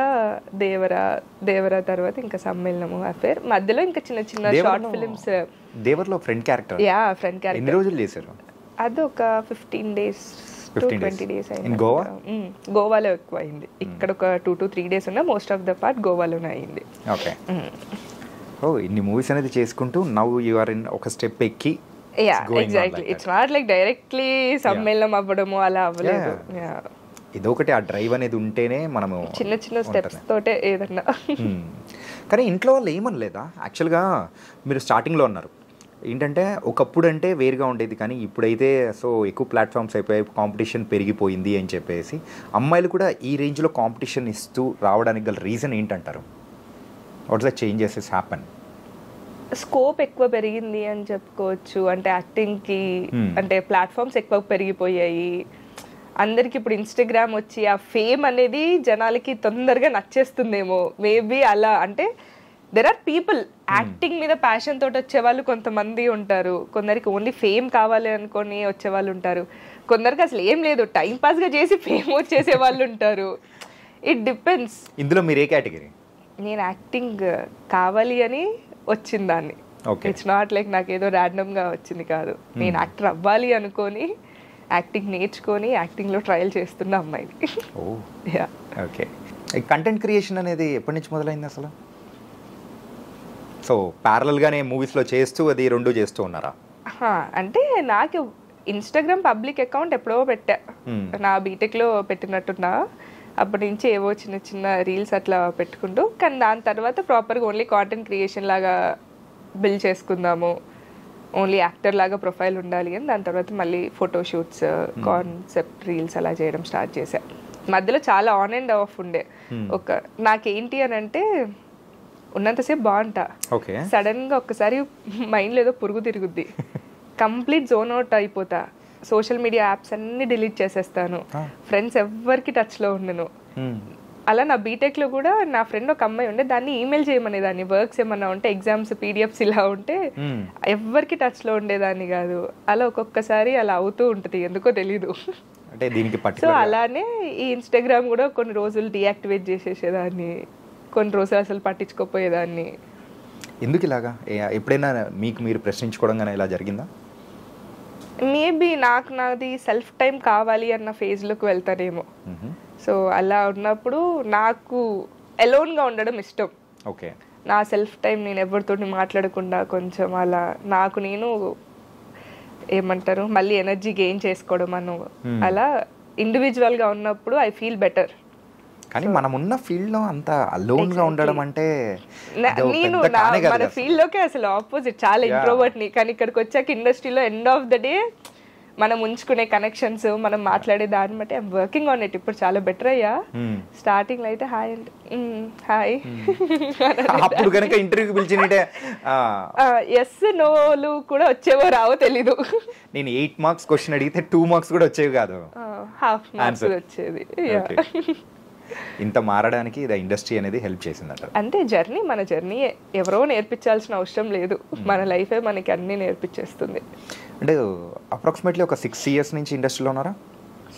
దేవరా తర్వాత ఇంకా సమ్మేళనము, అఫేర్, మధ్యలో ఇంకా చిన్న చిన్న షార్ట్ ఫిలిమ్స్. దేవర్లో friend character. Yeah friend character. ఎన్ని రోజులు చేశారు? అది ఒక 15 days to 20 days అయింది. గోవాలో ఎక్కువ అయింది. ఇక్కడ ఒక 2 to 3 days ఉన్నా, మోస్ట్ ఆఫ్ ద పార్ట్ గోవాలోనే అయింది. ఓకే. ఇన్ని మూవీస్ అనేది చేసుకుంటూ నౌ యు ఆర్ ఇన్ ఒక స్టెప్ ఎక్కి. Yeah exactly, it's not like directly సమ్మేళనం అవ్వడము అలా అవ్వలేదు. ఇదొకటి ఆ డ్రైవ్ అనేది ఉంటేనే మనము చిన్న చిన్న స్టెప్స్ తోటే ఏదన్నా. కానీ ఇంట్లో వాళ్ళు ఏమనలేదా? యాక్చువల్గా మీరు స్టార్టింగ్లో ఉన్నారు, ఏంటంటే ఒకప్పుడు అంటే వేరుగా ఉండేది, కానీ ఇప్పుడైతే సో ఎక్కువ ప్లాట్ఫామ్స్ అయిపోయాయి, కాంపిటీషన్ పెరిగిపోయింది అని చెప్పేసి అమ్మాయిలు కూడా ఈ రేంజ్లో కాంపిటీషన్ ఇస్తూ రావడానికి గల రీజన్ ఏంటంటారు? What's the changes is happen? Scope ఎక్కువ పెరిగింది అని చెప్పుకోవచ్చు. అంటే యాక్టింగ్కి అంటే ప్లాట్ఫామ్స్ ఎక్కువ పెరిగిపోయాయి. అందరికి ఇప్పుడు ఇన్స్టాగ్రామ్ వచ్చి ఆ ఫేమ్ అనేది జనాలకి తొందరగా నచ్చేస్తుందేమో మేబీ అలా. అంటే దెర్ ఆర్ పీపుల్ యాక్టింగ్ మీద ప్యాషన్ తోటి వచ్చేవాళ్ళు కొంతమంది ఉంటారు, కొందరికి ఓన్లీ ఫేమ్ కావాలి అనుకొని వచ్చేవాళ్ళు ఉంటారు, కొందరికి అసలు ఏం లేదు టైం పాస్గా చేసి ఫేమ్ వచ్చేసే వాళ్ళు ఉంటారు. It depends. ఇందులో మీరు ఏ కేటగిరీ? నేను యాక్టింగ్ కావాలి అని వచ్చింది దాన్ని. ఇట్స్ నాట్ లైక్ నాకేదో ర్యాండమ్గా వచ్చింది కాదు, నేను యాక్టర్ అవ్వాలి అనుకొని యాక్టింగ్ నేర్చుకొని యాక్టింగ్లో ట్రయల్ చేస్తున్న అమ్మాయిని. ఓకే. కంటెంట్ క్రియేషన్ అనేది ఎప్పటి నుంచి మొదలైంది అసలు? సో ప్యారలల్గానే మూవీస్లో చేస్తూ అది రెండు చేస్తూ ఉన్నారా? అంటే నాకు ఇన్స్టాగ్రామ్ పబ్లిక్ అకౌంట్ ఎప్పుడో పెట్టా, నా బీటెక్లో పెట్టినట్టున్నా. అప్పటి నుంచి ఏవో చిన్న చిన్న రీల్స్ అట్లా పెట్టుకుంటూ, కానీ దాని తర్వాత ప్రాపర్గా ఓన్లీ కాంటెంట్ క్రియేషన్ లాగా బిల్డ్ చేసుకుందాము, ఓన్లీ యాక్టర్ లాగా ప్రొఫైల్ ఉండాలి అని దాని తర్వాత మళ్ళీ ఫోటోషూట్స్, కాన్సెప్ట్ రీల్స్ అలా చేయడం స్టార్ట్ చేశా. మధ్యలో చాలా ఆన్ అండ్ ఆఫ్ ఉండే. ఒక నాకేంటి అని అంటే ఉన్నంతసేపు బాగుంటా, సడన్గా ఒక్కసారి మైండ్లో ఏదో పురుగు తిరుగుద్ది, కంప్లీట్ జోన్ అవుట్ అయిపోతా, సోషల్ మీడియా యాప్స్ అన్ని డిలీట్ చేసేస్తాను, ఫ్రెండ్స్ ఎవ్వరికి టచ్లో ఉండను. అలా నా బీటెక్లో కూడా నా ఫ్రెండ్ ఒక అమ్మాయి ఉండే, దాన్ని ఈమెయిల్ చేయమనేదాన్ని, వర్క్స్ ఏమన్నా ఉంటే ఎగ్జామ్స్ పీడిఎఫ్స్ ఇలా ఉంటే ఎవ్వరికి టచ్లో ఉండేదాన్ని కాదు. అలా ఒక్కొక్కసారి అలా అవుతూ ఉంటుంది, ఎందుకో తెలీదు. సో అలానే ఈ ఇన్స్టాగ్రామ్ కూడా కొన్ని రోజులు డీయాక్టివేట్ చేసేసేదాన్ని, కొన్ని రోజులు అసలు పట్టించుకోపోయేదాన్ని. ఎందుకు ఇలాగా? ఎప్పుడైనా మీకు మీరు ప్రశ్నించుకోవడం ఇలా జరిగిందా? మేబీ నాది సెల్ఫ్ టైం కావాలి అన్న ఫేజ్లోకి వెళ్తానేమో. సో అలా ఉన్నప్పుడు నాకు అలోన్గా ఉండడం ఇష్టం. ఓకే. నా సెల్ఫ్ టైం నేను ఎవరితో మాట్లాడకుండా కొంచెం అలా నాకు నేను ఏమంటారు మళ్ళీ ఎనర్జీ గెయిన్ చేసుకోవడం అలా ఇండివిజువల్గా ఉన్నప్పుడు ఐ ఫీల్ బెటర్. కానీ మనం ఉన్న ఫీల్డ్ లో అంత అలోన్ గా ఉండడం అంటే నేను మన ఫీల్డ్ లోకే అసలు ఆపోజిట్, చాలా ఇంట్రోవర్ట్ ని. కానీ ఇక్కడికి వచ్చాక ఇండస్ట్రీలో ఎండ్ ఆఫ్ ద డే మనం ఉంచుకునే కనెక్షన్స్, మనం మాట్లాడే దాన్ని బట్టి ఐఎమ్ వర్కింగ్ ఆన్ ఇట్. ఇప్పుడు చాలా బెటర్ అయ్యా. స్టార్టింగ్ లో అయితే హాయ్ అంటే హాయ్ అప్పుడు కనుక ఇంటర్వ్యూకి పిలిచినట్టే ఎస్ నోలు కూడా వచ్చేవో రావో తెలీదు. నేను 8 మార్క్స్ క్వశ్చన్ అడిగితే 2 మార్క్స్ కూడా వచ్చేవి కాదు, హాఫ్ మార్క్స్ వచ్చేది. ఇంత మారడానికి ఇది ఇండస్ట్రీ అనేది హెల్ప్ చేసిందంట. అంటే జర్నీ మన జర్నీ, ఎవరో నేర్పించాల్సిన అవసరం లేదు, మన లైఫే మనకి అన్ని నేర్పించేస్తుంది. అంటే అప్రాక్సిమేట్లీ ఒక 6 ఇయర్స్ నుంచి ఇండస్ట్రీలో ఉన్నారా?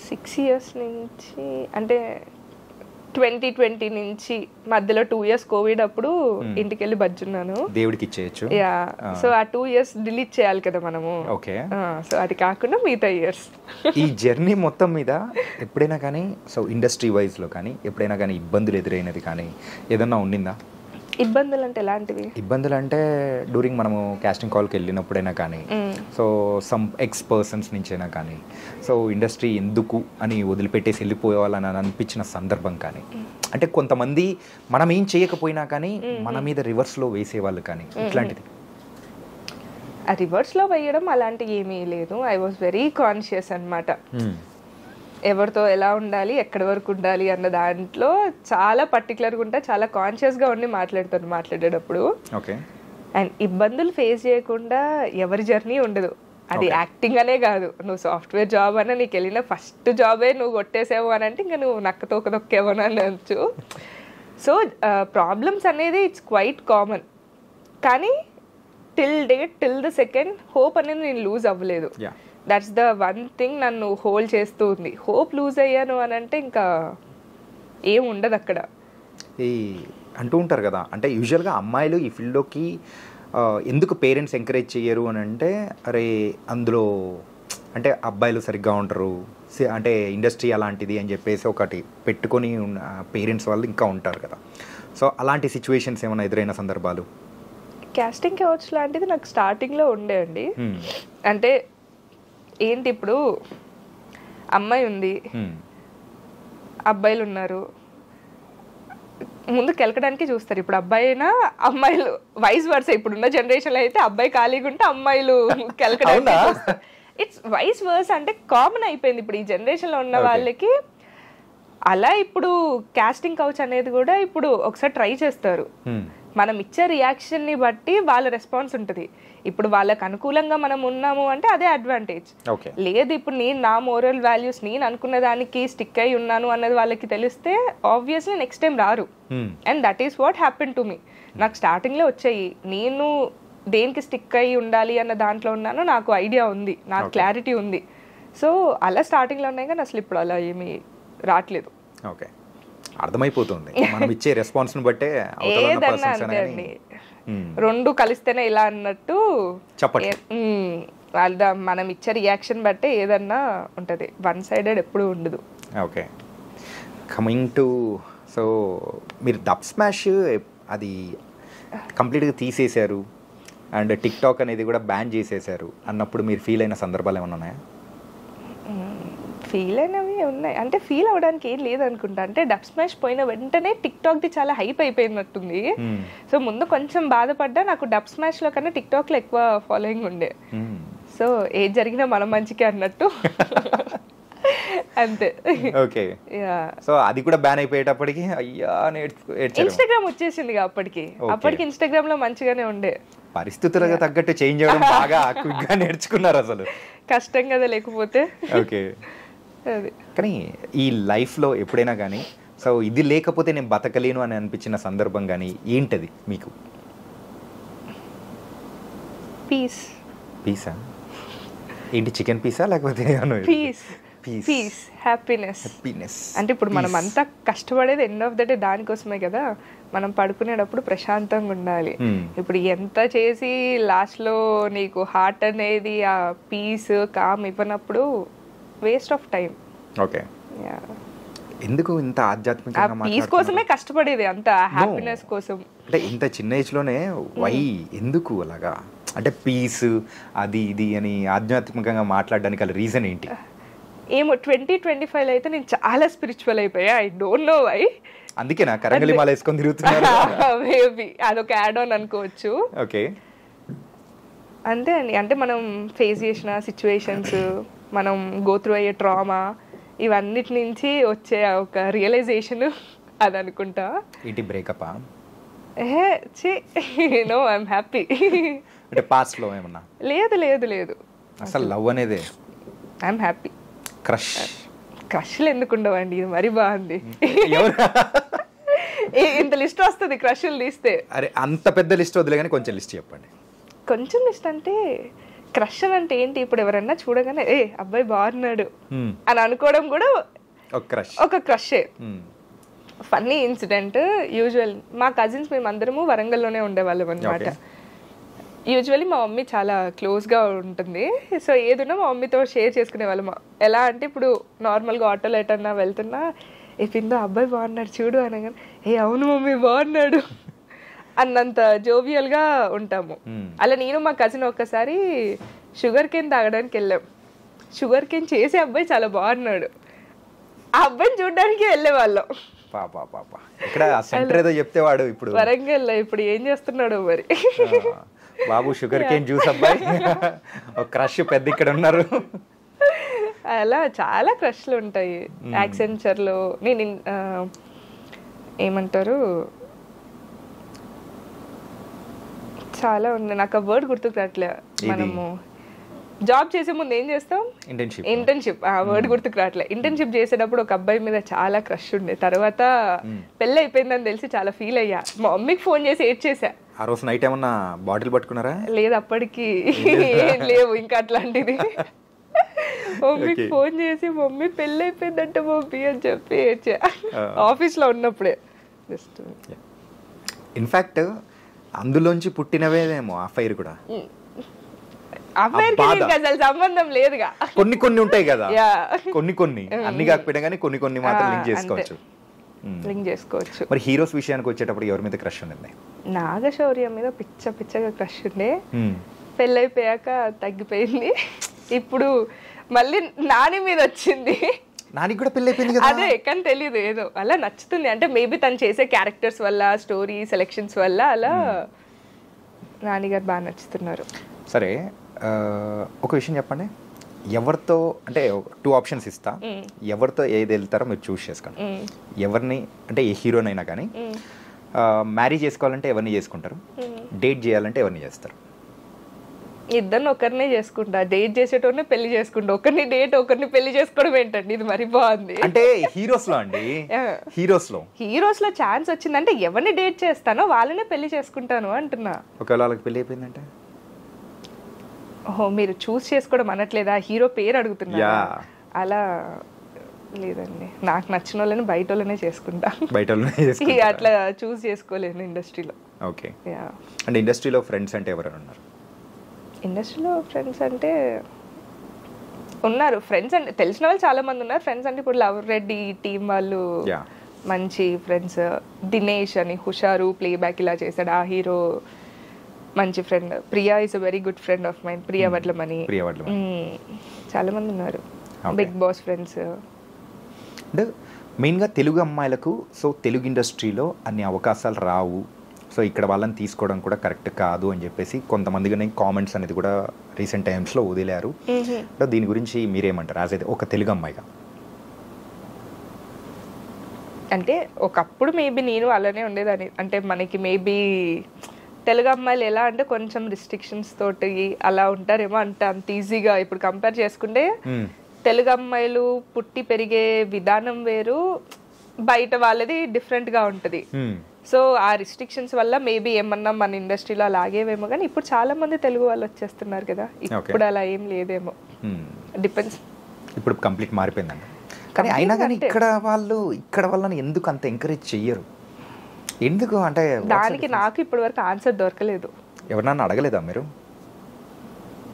6 ఇయర్స్ నుంచి అంటే 2020 నుంచి మధ్యలో 2 ఇయర్స్ కోవిడ్ అప్పుడు ఇంటికి వెళ్ళి బజ్జున్నాను. దేవుడికి ఇచ్చేయచ్చు. యా, సో ఆ 2 ఇయర్స్ డిలీట్ చేయాలి కదా మనము. ఓకే. సో అది కాకుండా మిగతా ఇయర్స్. ఈ జర్నీ మొత్తం మీద ఎప్పుడైనా కానీ సో ఇండస్ట్రీ వైజ్ లో కానీ ఎప్పుడైనా కానీ ఇబ్బందులు ఎదురైనది కానీ ఏదన్నా ఉండిందా? ఇబ్బందులు అంటే ఎలాంటివి? ఇబ్బందులు అంటే డ్యూరింగ్ మనము కాస్టింగ్ కాల్కి వెళ్ళినప్పుడైనా కానీ సో సమ్ ఎక్స్ పర్సన్స్ నుంచైనా కానీ సో ఇండస్ట్రీ ఎందుకు అని వదిలిపెట్టేసి వెళ్ళిపోవాలని అనిపించిన సందర్భం కానీ, అంటే కొంతమంది మనం ఏం చేయకపోయినా కానీ మన మీద రివర్స్లో వేసేవాళ్ళు కానీ ఇట్లాంటిది? రివర్స్లో వేయడం అలాంటివి ఏమీ లేదు. ఐ వాజ్ వెరీ కాన్షియస్ అన్నమాట. ఎవరితో ఎలా ఉండాలి, ఎక్కడి వరకు ఉండాలి అన్న దాంట్లో చాలా పర్టికులర్గా ఉంటా, చాలా కాన్షియస్గా ఉండి మాట్లాడతాను మాట్లాడేటప్పుడు. ఓకే. అండ్ ఇబ్బందులు ఫేస్ చేయకుండా ఎవరి జర్నీ ఉండదు. అది యాక్టింగ్ అనే కాదు, నువ్వు సాఫ్ట్వేర్ జాబ్ అన్న నీకు వెళ్ళిన ఫస్ట్ జాబే నువ్వు కొట్టేసావు అని అంటే ఇంకా నువ్వు నక్కతోక దొక్కేవని అనొచ్చు. సో ప్రాబ్లమ్స్ అనేది ఇట్స్ క్వైట్ కామన్. కానీ టిల్ ద సెకండ్ హోప్ అనేది నేను లూజ్ అవ్వలేదు. దట్స్ ద వన్ థింగ్ నన్ను హోల్డ్ చేస్తూ ఉంది. హోప్ లూజ్ అయ్యాను అని అంటే ఇంకా ఏం ఉండదు అక్కడ. ఈ అంటూ ఉంటారు కదా, అంటే యూజువల్గా అమ్మాయిలు ఈ ఫీల్డ్లోకి ఎందుకు పేరెంట్స్ ఎంకరేజ్ చేయరు అని అంటే, అరే అందులో అంటే అబ్బాయిలు సరిగ్గా ఉంటారు, అంటే ఇండస్ట్రీ అలాంటిది అని చెప్పేసి ఒకటి పెట్టుకొని పేరెంట్స్ వాళ్ళు ఇంకా ఉంటారు కదా. సో అలాంటి సిచ్యువేషన్స్ ఏమైనా ఎదురైన సందర్భాలు? కాస్టింగ్ కౌచ్ లాంటిది నాకు స్టార్టింగ్లో ఉండే అండి. అంటే ఏంటి, ఇప్పుడు అమ్మాయి ఉంది, అబ్బాయిలు ఉన్నారు, ముందు కెలకడానికి చూస్తారు. ఇప్పుడు అబ్బాయి అయినా అమ్మాయిలు వైస్ వర్స. ఇప్పుడున్న జనరేషన్లో అయితే అబ్బాయి ఖాళీగా ఉంటే అమ్మాయిలు కెలకడానికి చూస్తారు. ఇట్స్ వైస్ వర్స్, అంటే కామన్ అయిపోయింది ఇప్పుడు ఈ జనరేషన్లో ఉన్న వాళ్ళకి. అలా ఇప్పుడు కాస్టింగ్ కౌచ్ అనేది కూడా ఇప్పుడు ఒకసారి ట్రై చేస్తారు. మనం ఇచ్చే రియాక్షన్ని బట్టి వాళ్ళ రెస్పాన్స్ ఉంటుంది. ఇప్పుడు వాళ్ళకి అనుకూలంగా మనం ఉన్నాము అంటే అదే అడ్వాంటేజ్. లేదు ఇప్పుడు నేను నా మోరల్ వాల్యూస్ నేను అనుకున్న దానికి స్టిక్ అయి ఉన్నాను అన్నది వాళ్ళకి తెలిస్తే ఆబ్వియస్లీ నెక్స్ట్ టైం రారు. And that is what happen to me. నాకు స్టార్టింగ్లో వచ్చాయి, నేను దేనికి స్టిక్ అయి ఉండాలి అన్న దాంట్లో ఉన్నాను, నాకు ఐడియా ఉంది, నాకు క్లారిటీ ఉంది. సో అలా స్టార్టింగ్లో ఉన్నాయి, కానీ అసలు ఇప్పుడు అలా ఏమీ రావట్లేదు. ఓకే, అర్థమైపోతుంది మనం ఇచ్చే రెస్పాన్స్ ని బట్టే. ఏదన్నా అంతే అండి, రెండు కలిస్తేనే ఇలా అన్నట్టు మనం ఇచ్చే రియాక్షన్ బట్టే ఏదన్నా ఉంటది, వన్ సైడెడ్ ఎప్పుడు ఉండదు. ఓకే, కమింగ్ టు సో మీరు డబ్ స్మాష్ అది కంప్లీట్గా తీసేశారు అండ్ టిక్ టాక్ అనేది కూడా బ్యాన్ చేసేసారు అన్నప్పుడు మీరు ఫీల్ అయిన సందర్భాలు ఏమైనా ఉన్నాయా? ఫీల్ అయినవి ఉన్నాయి, అంటే ఫీల్ అవ్వడానికి ఏం లేదనుకుంటా. అంటే డబ్ స్మాష్ పోయిన వెంటనే టిక్ టాక్ ది చాలా హైప్ అయిపోయినట్టుంది. సో ముందు కొంచెం బాధపడ్డా, నాకు డబ్ స్మాష్ లో కన్నా టిక్ టాక్ లో ఎక్కువ ఫాలోయింగ్ ఉండే. సో ఏది జరిగినా మనం మంచికే అన్నట్టు అంతే. ఓకే, సో అది కూడా బ్యాన్ అయిపోయేటప్పటికి అయ్యా ఇన్స్టాగ్రామ్ వచ్చేసింది అప్పటికి ఇన్స్టాగ్రామ్ లో మంచిగానే ఉండే. పరిస్థితులకు తగ్గట్టు చేంజ్ అవ్వడం బాగా క్విక్ గా నేర్చుకున్నారు. అసలు కష్టం కదా లేకపోతే. ఓకే, కానీ ఈ లైఫ్లో ఎప్పుడైనా కానీ సో ఇది లేకపోతే నేను బతకలేను అని అనిపించిన సందర్భం కానీ ఏంటది మీకు? పీస్. పీసా ఏంటి, చికెన్ పీసా లేకపోతే? Peace, happiness. అంటే ఇప్పుడు మనం అంతా కష్టపడేది ఎండ్ ఆఫ్ ద డే దానికోసమే కదా. మనం పడుకునేటప్పుడు ప్రశాంతంగా ఉండాలి. ఇప్పుడు ఎంత చేసి లాస్ట్లో నీకు హార్ట్ అనేది ఆ పీస్ కామ్ ఇవ్వనప్పుడు వేస్ట్ ఆఫ్ టైం. ఓకే, ఎందుకు ఇంత ఆధ్యాత్మికంగా పీస్ కోసమే కష్టపడేది, అంత హ్యాపీనెస్ కోసం. అంటే ఇంత చిన్న ఏజ్ లోనే వై ఎందుకు అలాగా, అంటే పీస్ అది ఇది అని ఆధ్యాత్మికంగా మాట్లాడడానికి అలా రీజన్ ఏంటి? ఏమో 2025 అయితే నేను చాలా స్పిరిచువల్ అయిపోయా. I don't know why. అందుకేనా కరంగలి మాల వేసుకొని తిరుగుతున్నారు? మేబీ అదొక యాడ్ ఆన్ అనుకోవచ్చు. ఓకే, అంతే అండి. అంటే మనం ఫేస్ చేసిన సిచ్యువేషన్స్, మనం గో త్రూ అయ్యే ట్రామా, ఇవన్నిటి నుంచి వచ్చే ఒక రియలైజేషన్ అది అనుకుంటా. ఏంటి బ్రేకప్? No, I'm happy. అంటే పాస్ట్ లో ఏమన్నా? లేదు లేదు లేదు, అసలు లవ్ అనేదే ఐఎమ్ హ్యాపీ. క్రష్లు ఎందుకు ఉండవండి? ఇది మరీ బాగుంది. ఇంత లిస్ట్ వస్తుంది క్రష్లు తీస్తే. అరే అంత పెద్ద లిస్ట్ వదిలే కానీ కొంచెం లిస్ట్ చెప్పండి. కొంచెం లిస్ట్ అంటే క్రష్ అంటే ఏంటి? ఇప్పుడు ఎవరన్నా చూడగానే ఏ అబ్బాయి బాగున్నాడు అని అనుకోవడం కూడా ఒక క్రషే. Funny incident. యూజువల్ మా కజిన్స్ మేమందరము వరంగల్లోనే ఉండేవాళ్ళం అనమాట. యూజువల్లీ మా మమ్మీ చాలా క్లోజ్గా ఉంటుంది. సో ఏదున్నా మా మమ్మీతో షేర్ చేసుకునే వాళ్ళం. ఎలా అంటే ఇప్పుడు నార్మల్గా ఆటోలో ఎటన్నా వెళ్తున్నా, ఏ పిందో అబ్బాయి బాగున్నాడు చూడు అనగానే ఏ అవును మమ్మీ బాగున్నాడు అన్నంత జోవియల్గా ఉంటాము. అలా నేను మా కజిన్ ఒక్కసారి షుగర్ కేన్ తాగడానికి వెళ్ళాం. షుగర్ కేన్ చేసే అబ్బాయి చాలా బాగున్నాడు, ఆ అబ్బాయిని చూడడానికి వెళ్ళేవాళ్ళం. ఇక్కడ సెంటర్ ఏదో చెప్తేవాడు ఇప్పుడు వరంగల్ ఇప్పుడు ఏం చేస్తున్నాడు మరి. బాబు షుగర్ కేన్ జ్యూస్ అబ్బాయి ఒక క్రష్ పెద్ద ఇక్కడ ఉన్నారు. అలా చాలా క్రష్లు ఉంటాయి. యాక్సెంచర్లో నేను ఏమంటారు చాలా ఉన్నాయి, నాకు ఆ వర్డ్ గుర్తుకు రావట్లే. మనము జాబ్ చేసే ముందు ఏం చేస్తాం? ఇంటర్న్షిప్. ఆ వర్డ్ గుర్తుకు రావట్లే. ఇంటర్న్షిప్ చేసేటప్పుడు ఒక అబ్బాయి మీద చాలా క్రష్ ఉండే. తర్వాత పెళ్ళి అయిపోయిందని తెలిసి చాలా ఫీల్ అయ్యా. మా మమ్మీకి ఫోన్ చేసి ఏడ్చేసా. ఆ రోజు నైట్ ఏమన్నా బాటిల్ పట్టుకున్నారా? లేదు, అప్పటికి ఏం లేవు ఇంకా అట్లాంటిది. మమ్మీకి ఫోన్ చేసి మమ్మీ పెళ్ళి అయిపోయిందంట మమ్మీ అని చెప్పి ఏడ్చా, ఆఫీస్లో ఉన్నప్పుడే. జస్ట్ ఇన్ఫాక్ట్ అందులోంచి పుట్టినవేమో ఆ ఫైర్ కూడా. అమ్మాయికి అసలు సంబంధం లేదుగా. కొన్ని ఉంటాయి కదా, కొన్ని అన్ని కాకపోయినా కానీ కొన్ని మాత్రం లింక్ చేసుకోవచ్చు. మరి హీరోస్ విషయానికి వచ్చేటప్పుడు ఎవరి మీద క్రష్ ఉండింది? నాగశౌర్య మీద పిచ్చగా క్రష్ ఉండే. పెళ్ళైపోయాక తగ్గిపోయింది. ఇప్పుడు మళ్ళీ నాని మీద వచ్చింది. నాని కూడా పెళ్ళి అయిపోయింది కదా. అదే కానీ తెలీదు, ఏదో అలా నచ్చుతుంది. అంటే మేబీ తను చేసే క్యారెక్టర్స్ వల్ల, స్టోరీ సెలెక్షన్స్ వల్ల అలా నాని గారు బాగా నచ్చుతున్నారు. సరే, ఒక విషయం చెప్పండి. ఎవరితో అంటే 2 ఆప్షన్స్ ఇస్తా, ఎవరితో ఏది వెళ్తారో మీరు చూస్ చేసుకోండి. ఎవరిని అంటే ఏ హీరోనైనా కానీ మ్యారీ చేసుకోవాలంటే ఎవరిని చేసుకుంటారు, డేట్ చేయాలంటే ఎవరిని చేస్తారు? ఇద్దరిని ఒకరినే చేసుకుంటా. డేట్ చేసేటోనే పెళ్లి చేసుకుంటా. ఒకరిని డేట్ ఒకరిని పెళ్లి చేసుకోవడం ఏంటండి, ఇది మరి బాగుంది. అంటే హీరోస్ లో అండి, హీరోస్ లో ఛాన్స్ వచ్చిందంటే ఎవరిని డేట్ చేస్తానో వాళ్ళనే పెళ్లి చేసుకుంటాను అంటున్నా. ఒకవేళ వాళ్ళకి పెళ్లి అయిపోయిందంటే? ఓహో, మీరు చూస్ చేసుకోవడం అనట్లేదా? హీరో పేరు అడుగుతున్నా. అలా లేదండి, నాకు నచ్చిన వాళ్ళని బయట వాళ్ళనే చేసుకుంటా. అట్లా చూస్ చేసుకోలేను ఇండస్ట్రీలో. ఓకే. అంటే ఇండస్ట్రీలో ఫ్రెండ్స్ అంటే ఎవరైనా ఉన్నారు? ఇండస్ట్రీలో ఫ్రెండ్స్ అంటే ఉన్నారు. ఫ్రెండ్స్ అంటే తెలిసిన వాళ్ళు చాలా మంది ఉన్నారు. ఫ్రెండ్స్ అంటే ఇప్పుడు లవ్ రెడ్డి టీం వాళ్ళు మంచి ఫ్రెండ్స్. దినేష్ అని హుషారు ప్లేబ్యాక్ ఇలా చేశాడు, ఆ హీరో మంచి friend. Priya is a very good friend of mind, Priya Vadlamani. చాలా మంది ఉన్నారు బిగ్ బాస్ ఫ్రెండ్స్. అంటే మెయిన్గా తెలుగు అమ్మాయిలకు సో తెలుగు ఇండస్ట్రీలో అన్ని అవకాశాలు రావు, సో ఇక్కడ వాళ్ళని తీసుకోవడం కూడా కరెక్ట్ కాదు అని చెప్పేసి కొంతమందిగా కామెంట్స్ అనేది కూడా రీసెంట్ టైమ్స్లో వదిలారు. దీని గురించి మీరేమంటారు యాజ్ అయితే ఒక తెలుగు అమ్మాయిగా? అంటే ఒకప్పుడు మేబీ నేను అలానే ఉండేదాన్ని. అంటే మనకి మేబీ తెలుగు అమ్మాయిలు ఎలా అంటే కొంచెం రిస్ట్రిక్షన్స్ తోటి అలా ఉంటారేమో. అంటే అంత ఈజీగా ఇప్పుడు కంపేర్ చేసుకుంటే తెలుగు అమ్మాయిలు పుట్టి పెరిగే విధానం వేరు, బయట వాళ్ళది డిఫరెంట్గా ఉంటుంది. సో ఆ రిస్ట్రిక్షన్స్ వల్ల మేబీ ఏమన్నా మన ఇండస్ట్రీలో అలాగేవేమో, కానీ ఇప్పుడు చాలా మంది తెలుగు వాళ్ళు వచ్చేస్తున్నారు కదా, ఇప్పుడు అలా ఏం లేదేమో. డిపెండ్స్. ఇప్పుడు కంప్లీట్ మారిపోయిందండి. కానీ అయినా కానీ ఇక్కడ వాళ్ళని ఎందుకు అంత ఎంకరేజ్ చెయ్యరు? ఎందుకు అంటే దానికి నాకు ఇప్పటి వరకు ఆన్సర్ దొరకలేదు. ఎవరన్నా అడగలేదా మీరు?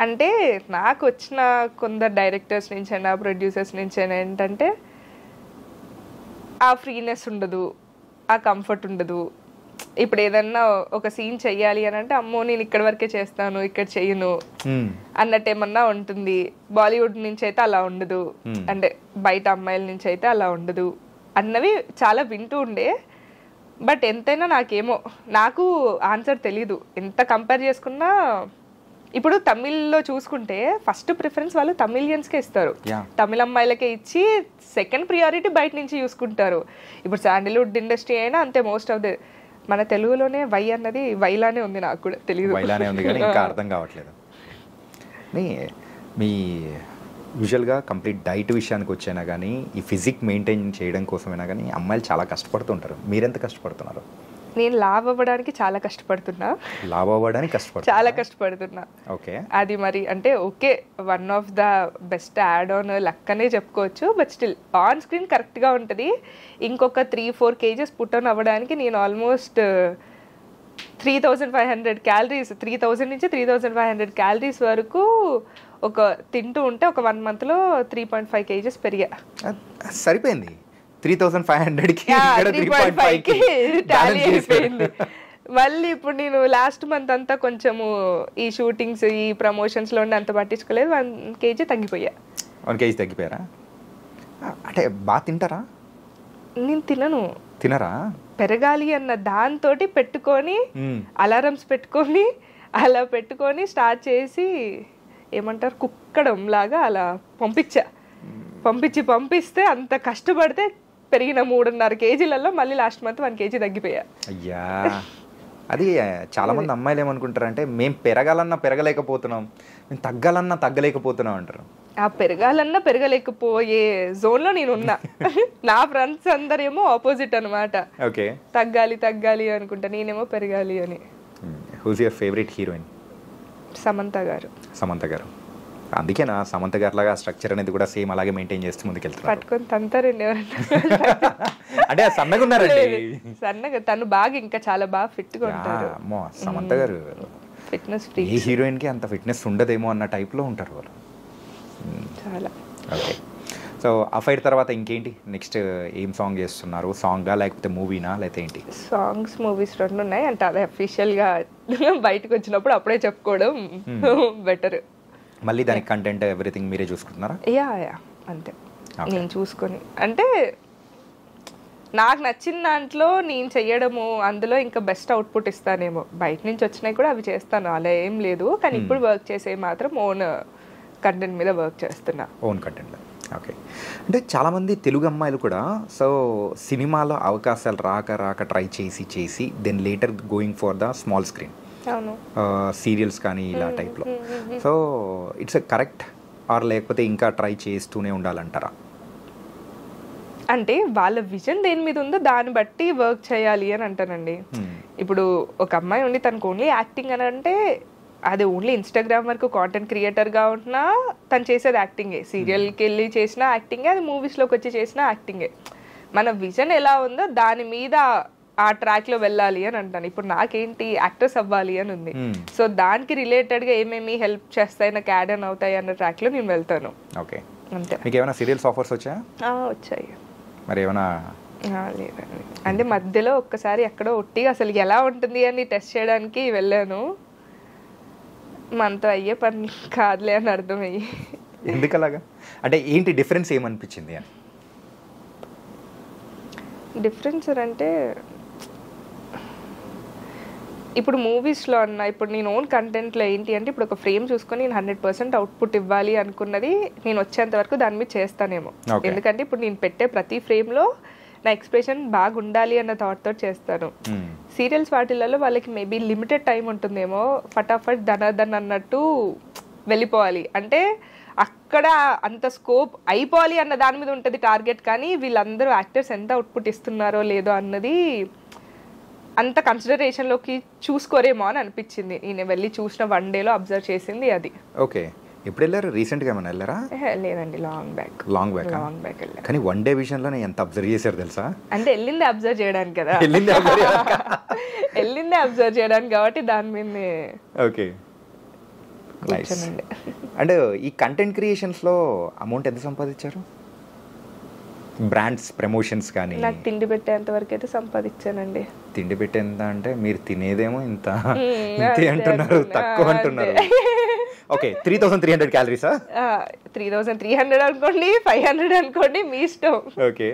అంటే నాకు వచ్చిన కొందరు డైరెక్టర్స్ నుంచి అయినా ప్రొడ్యూసర్స్ నుంచి అయినా ఏంటంటే ఆ ఫ్రీనెస్ ఉండదు, ఆ కంఫర్ట్ ఉండదు. ఇప్పుడు ఏదన్నా ఒక సీన్ చెయ్యాలి అని అంటే అమ్మో నేను ఇక్కడ వరకే చేస్తాను, ఇక్కడ చెయ్యను అన్నట్టు ఏమన్నా ఉంటుంది. బాలీవుడ్ నుంచి అయితే అలా ఉండదు, అంటే బయట అమ్మాయిల నుంచి అయితే అలా ఉండదు అన్నవి చాలా వింటూ ఉండే. బట్ ఎంతైనా నాకు ఆన్సర్ తెలీదు. ఎంత కంపేర్ చేసుకున్నా ఇప్పుడు తమిళ్లో చూసుకుంటే ఫస్ట్ ప్రిఫరెన్స్ వాళ్ళు తమిళియన్స్కే ఇస్తారు, తమిళ అమ్మాయిలకే ఇచ్చి సెకండ్ ప్రియారిటీ బయట నుంచి చూసుకుంటారు. ఇప్పుడు శాండిల్వుడ్ ఇండస్ట్రీ అయినా అంతే. మోస్ట్ ఆఫ్ ది మన తెలుగులోనే వై అన్నది వైలానే ఉంది, నాకు కూడా తెలియదు వైలానే ఉంది కానీ ఇంకా అర్థం కావట్లేదు. మీ యూజువల్గా కంప్లీట్ డైట్ విషయానికి వచ్చైనా కానీ ఈ ఫిజిక్ మెయింటైన్ చేయడం కోసమైనా కానీ అమ్మాయిలు చాలా కష్టపడుతుంటారు. మీరెంత కష్టపడుతున్నారు? నేను లావ్ అవ్వడానికి చాలా కష్టపడుతున్నా. చాలా కష్టపడుతున్నా. ఓకే, అది మరి అంటే okay, one of the best add on luck అనే చెప్పుకోవచ్చు. బట్ స్టిల్ ఆన్ స్క్రీన్ కరెక్ట్గా ఉంటుంది. ఇంకొక 3-4 kgs పుట్ ఆన్ అవ్వడానికి నేను ఆల్మోస్ట్ 3,500 calories, 3,000 నుంచి 3,500 calories వరకు ఒక తింటూ ఉంటే ఒక 1 monthలో 3.5 kgs పెరిగా. సరిపోయింది. 3,500కి టాలీ అయిపోయింది. మళ్ళీ ఇప్పుడు నేను లాస్ట్ మంత్ అంతా కొంచెము ఈ షూటింగ్స్ ఈ ప్రమోషన్స్ లో అంత పట్టించుకోలేదు. 1 kg తగ్గిపోయా. 1 kg తగ్గిపోయారా? అంటే బాగా తింటారా? నేను తినరా? పెరగాలి అన్న దాంతో పెట్టుకొని అలారమ్స్ పెట్టుకొని అలా పెట్టుకొని స్టార్ట్ చేసి ఏమంటారు కుక్కడం లాగా అలా పంపిస్తే అంత కష్టపడితే పెరిగిన 3.5 kgలలో మళ్ళీ లాస్ట్ మంత్ 1 kg తగ్గిపోయా. అయ్యా, అది చాలా మంది అమ్మాయిలు ఏమనుకుంటారంటే మేము పెరగాలన్నా పెరగలేకపోతున్నాం, మేము తగ్గాలన్నా తగ్గలేకపోతున్నాం అంటారు. ఆ పెరగలేకపోయే జోన్ లో నేను ఉన్నా. నా ఫ్రెండ్స్ అందరేమో ఆపోజిట్ అనమాట. ఓకే, తగ్గాలి అనుకుంటా, నేనేమో పెరగాలి అని. Who's your favourite heroine? Samantha గారు. అందుకేనా సమంత గారి లాగా స్ట్రక్చర్ అనేది కూడా సేమ్ అలాగే మెయింటైన్ చేస్తూ ముందుకెళ్తున్నారు. పట్టుకొని తంతారండి ఎవరన్నా. అంటే సన్నగా ఉన్నారండి. సన్నగా తను బాగా ఇంకా చాలా బాగా ఫిట్ గా ఉంటారు. సమంత గారు ఫిట్నెస్ ఫ్రీ. ఏ హీరోయిన్ కి అంత ఫిట్నెస్ ఉండదేమో అన్న టైప్ లో ఉంటారు వాళ్ళు చాలా. ఓకే, సో అఫైర్ తర్వాత ఇంకేంటి నెక్స్ట్? ఏం సాంగ్ చేస్తున్నారు? సాంగా లేకపోతే మూవీనా లేకపోతే ఏంటి? సాంగ్స్ మూవీస్ 2 ఉన్నాయి. అంటే అదే అఫీషియల్ గా బయటకు వచ్చినప్పుడు అప్పుడే చెప్పుకోవడం బెటర్. మళ్ళీ దానికి కంటెంట్ ఎవ్రీథింగ్ మీరే చూసుకుంటున్నారా? యా అంతే, నేను చూసుకొని అంటే నాకు నచ్చిన దాంట్లో నేను చెయ్యడము, అందులో ఇంకా బెస్ట్ అవుట్పుట్ ఇస్తానేమో. బయట నుంచి వచ్చినాయి కూడా అవి చేస్తాను, అలా ఏం లేదు. కానీ ఇప్పుడు వర్క్ చేసే మాత్రం ఓన్ కంటెంట్ మీద వర్క్ చేస్తున్నా. Own content. ఓకే, అంటే చాలామంది తెలుగు అమ్మాయిలు కూడా సో సినిమాలో అవకాశాలు రాక ట్రై చేసి then later going for the small screen, serials కానీ ఇలా టైప్లో. సో ఇట్స్ కరెక్ట్ ఆర్ లేకపోతే ఇంకా ట్రై చేస్తూనే ఉండాలంటారా? అంటే వాళ్ళ విజన్ దేని మీద ఉందో దాన్ని బట్టి వర్క్ చేయాలి అని అంటానండి. ఇప్పుడు ఒక అమ్మాయి ఉండి తనకు ఓన్లీ యాక్టింగ్ అని అంటే అది ఓన్లీ ఇన్స్టాగ్రామ్ వరకు కాంటెంట్ క్రియేటర్గా ఉంటున్నా తను చేసేది యాక్టింగే. సీరియల్కి వెళ్ళి చేసిన యాక్టింగే, అది మూవీస్లోకి వచ్చి చేసిన యాక్టింగే. మన విజన్ ఎలా ఉందో దాని మీద ఆ ట్రాక్లో వెళ్ళాలి అని అంటాను. ఇప్పుడు నాకేంటి యాక్టర్స్ అవ్వాలి అని ఉంది. సో దానికి రిలేటెడ్గా ఏమేమి హెల్ప్ చేస్తాయి, నాకు యాడ్ ఆన్ అవుతాయి అన్న ట్రాక్లో నేను వెళ్తాను. ఓకే, అంతే. మీకు ఏమైనా సీరియల్స్ ఆఫర్స్ వచ్చాయా? వచ్చాయి. మరి ఏమైనా? లేదండి, అంటే మధ్యలో ఒక్కసారి ఎక్కడో ఒట్టిగా అసలు ఎలా ఉంటుంది అని టెస్ట్ చేయడానికి వెళ్ళాను. మనతో అయ్యే పని కాదులే అని అర్థమయ్యి. ఎందుకు అలాగా? అంటే ఏంటి డిఫరెన్స్ ఏమనిపించింది అని? డిఫరెన్స్ అంటే ఇప్పుడు మూవీస్లో అన్న ఇప్పుడు నేను ఓన్ కంటెంట్లో ఏంటి అంటే ఇప్పుడు ఒక ఫ్రేమ్ చూసుకొని నేను 100% అవుట్పుట్ ఇవ్వాలి అనుకున్నది నేను వచ్చేంత వరకు దాని మీద చేస్తానేమో. ఎందుకంటే ఇప్పుడు నేను పెట్టే ప్రతి ఫ్రేమ్లో నా ఎక్స్ప్రెషన్ బాగా ఉండాలి అన్న థాట్ తోటి చేస్తాను. సీరియల్స్ వాటిలలో వాళ్ళకి మేబీ లిమిటెడ్ టైం ఉంటుందేమో, ఫటాఫట్ ధనాధన్ అన్నట్టు వెళ్ళిపోవాలి. అంటే అక్కడ అంత స్కోప్ అయిపోవాలి అన్న దాని మీద ఉంటుంది టార్గెట్. కానీ వీళ్ళందరూ యాక్టర్స్ ఎంత అవుట్పుట్ ఇస్తున్నారో లేదో అన్నది అంత కన్సిడరేషన్లోకి చూసుకోరేమో అని అనిపించింది. నేను వెళ్ళి చూసిన 1 dayలో అబ్జర్వ్ చేసింది అది. ఓకే, ఎప్పుడు వెళ్ళారు? రీసెంట్గా ఏమైనా వెళ్ళారా? లేదండి, లాంగ్ బ్యాక్ వెళ్ళాను. కానీ 1 day విషయంలో ఎంత అబ్జర్వ్ చేశారు తెలుసా? అంటే వెళ్ళింది అబ్జర్వ్ చేయడానికి కదా, వెళ్ళింది అబ్జర్వ్ చేయడానికి కాబట్టి దాని మీదనే. ఓకే, అంటే ఈ కంటెంట్ క్రియేషన్స్లో అమౌంట్ ఎంత సంపాదించారు? బ్రాండ్స్ ప్రమోషన్స్ కానీ? నాకు తిండి పెట్టేంత వరకు అయితే సంపాదించానండి. తిండి పెట్టేంత అంటే మీరు తినేదేమో ఇంత ఇంతే అంటున్నారు, తక్కువ అంటున్నారు. ఓకే, 3300 క్యాలరీసా? 3300 అనుకోండి, 500 అనుకోండి, మీ ఇష్టం. Okay,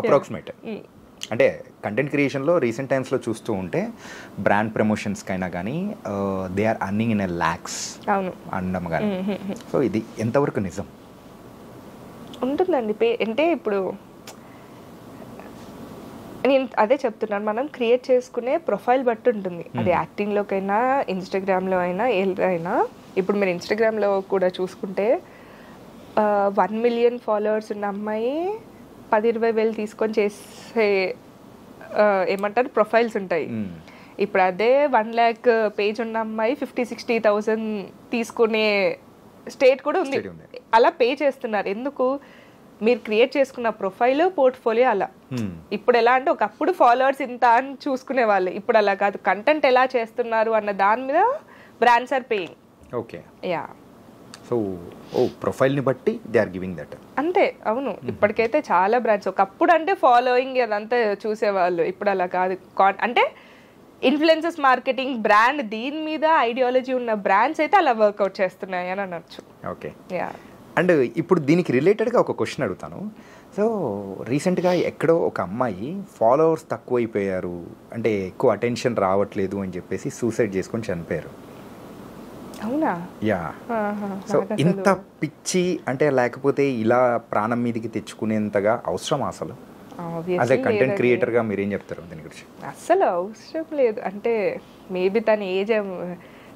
approximate. అంటే కంటెంట్ క్రియేషన్లో రీసెంట్ టైమ్స్లో చూస్తూ ఉంటే బ్రాండ్ ప్రమోషన్స్కైనా కానీ they are earning in lakhs అనడం కానీ. సో ఇది ఎంతవరకు నిజం ఉంటుందండి? అంటే ఇప్పుడు నేను అదే చెప్తున్నాను, మనం క్రియేట్ చేసుకునే ప్రొఫైల్ బట్టి ఉంటుంది. అది యాక్టింగ్లోకైనా, ఇన్స్టాగ్రామ్లో అయినా, ఏదైనా. ఇప్పుడు మీరు ఇన్స్టాగ్రామ్లో కూడా చూసుకుంటే 1 million ఫాలోవర్స్ ఉన్న అమ్మాయి 10-20 తీసుకొని చేసే ఏమంటారు ప్రొఫైల్స్ ఉంటాయి. ఇప్పుడు అదే 1 lakh పేజ్ ఉన్న అమ్మాయి 50-60,000 తీసుకునే స్టేట్ కూడా ఉంది. అలా పే చేస్తున్నారు. ఎందుకు? మీరు క్రియేట్ చేసుకున్న ప్రొఫైల్, పోర్ట్ఫోలియో అలా. ఇప్పుడు ఎలా అంటే ఒకప్పుడు ఫాలోవర్స్ ఇంత అని చూసుకునే వాళ్ళు, ఇప్పుడు అలా కాదు. కంటెంట్ ఎలా చేస్తున్నారు అన్న దాని మీద brands are paying. Okay, yeah. So ప్రొఫైల్ని బట్టి దే ఆర్ గివింగ్ దట్. అంతే, అవును. ఇప్పటికైతే చాలా బ్రాండ్స్, ఒకప్పుడు అంటే ఫాలోయింగ్ అదంతా చూసేవాళ్ళు, ఇప్పుడు అలా కాదు. అంటే ఇన్ఫ్లుయెన్సర్స్ మార్కెటింగ్ బ్రాండ్ దీని మీద ఐడియాలజీ ఉన్న బ్రాండ్స్ అయితే అలా వర్కౌట్ చేస్తున్నాయి అని అనొచ్చు. Okay, yeah. అండ్ ఇప్పుడు దీనికి రిలేటెడ్గా ఒక క్వశ్చన్ అడుగుతాను. సో రీసెంట్గా ఎక్కడో ఒక అమ్మాయి ఫాలోవర్స్ తక్కువైపోయారు, అంటే ఎక్కువ అటెన్షన్ రావట్లేదు అని చెప్పేసి సూసైడ్ చేసుకొని చనిపోయారు. అవునా? యా. సో ఇంత పిచ్చి అంటే లేకపోతే ఇలా ప్రాణం మీదకి తెచ్చుకునేంతగా అవసరం అసలు? అదే కంటెంట్ క్రియేటర్గా మీరేం చెప్తారు దీని గురించి? అసలు అవసరం లేదు. అంటే మేబీ తన ఏజ్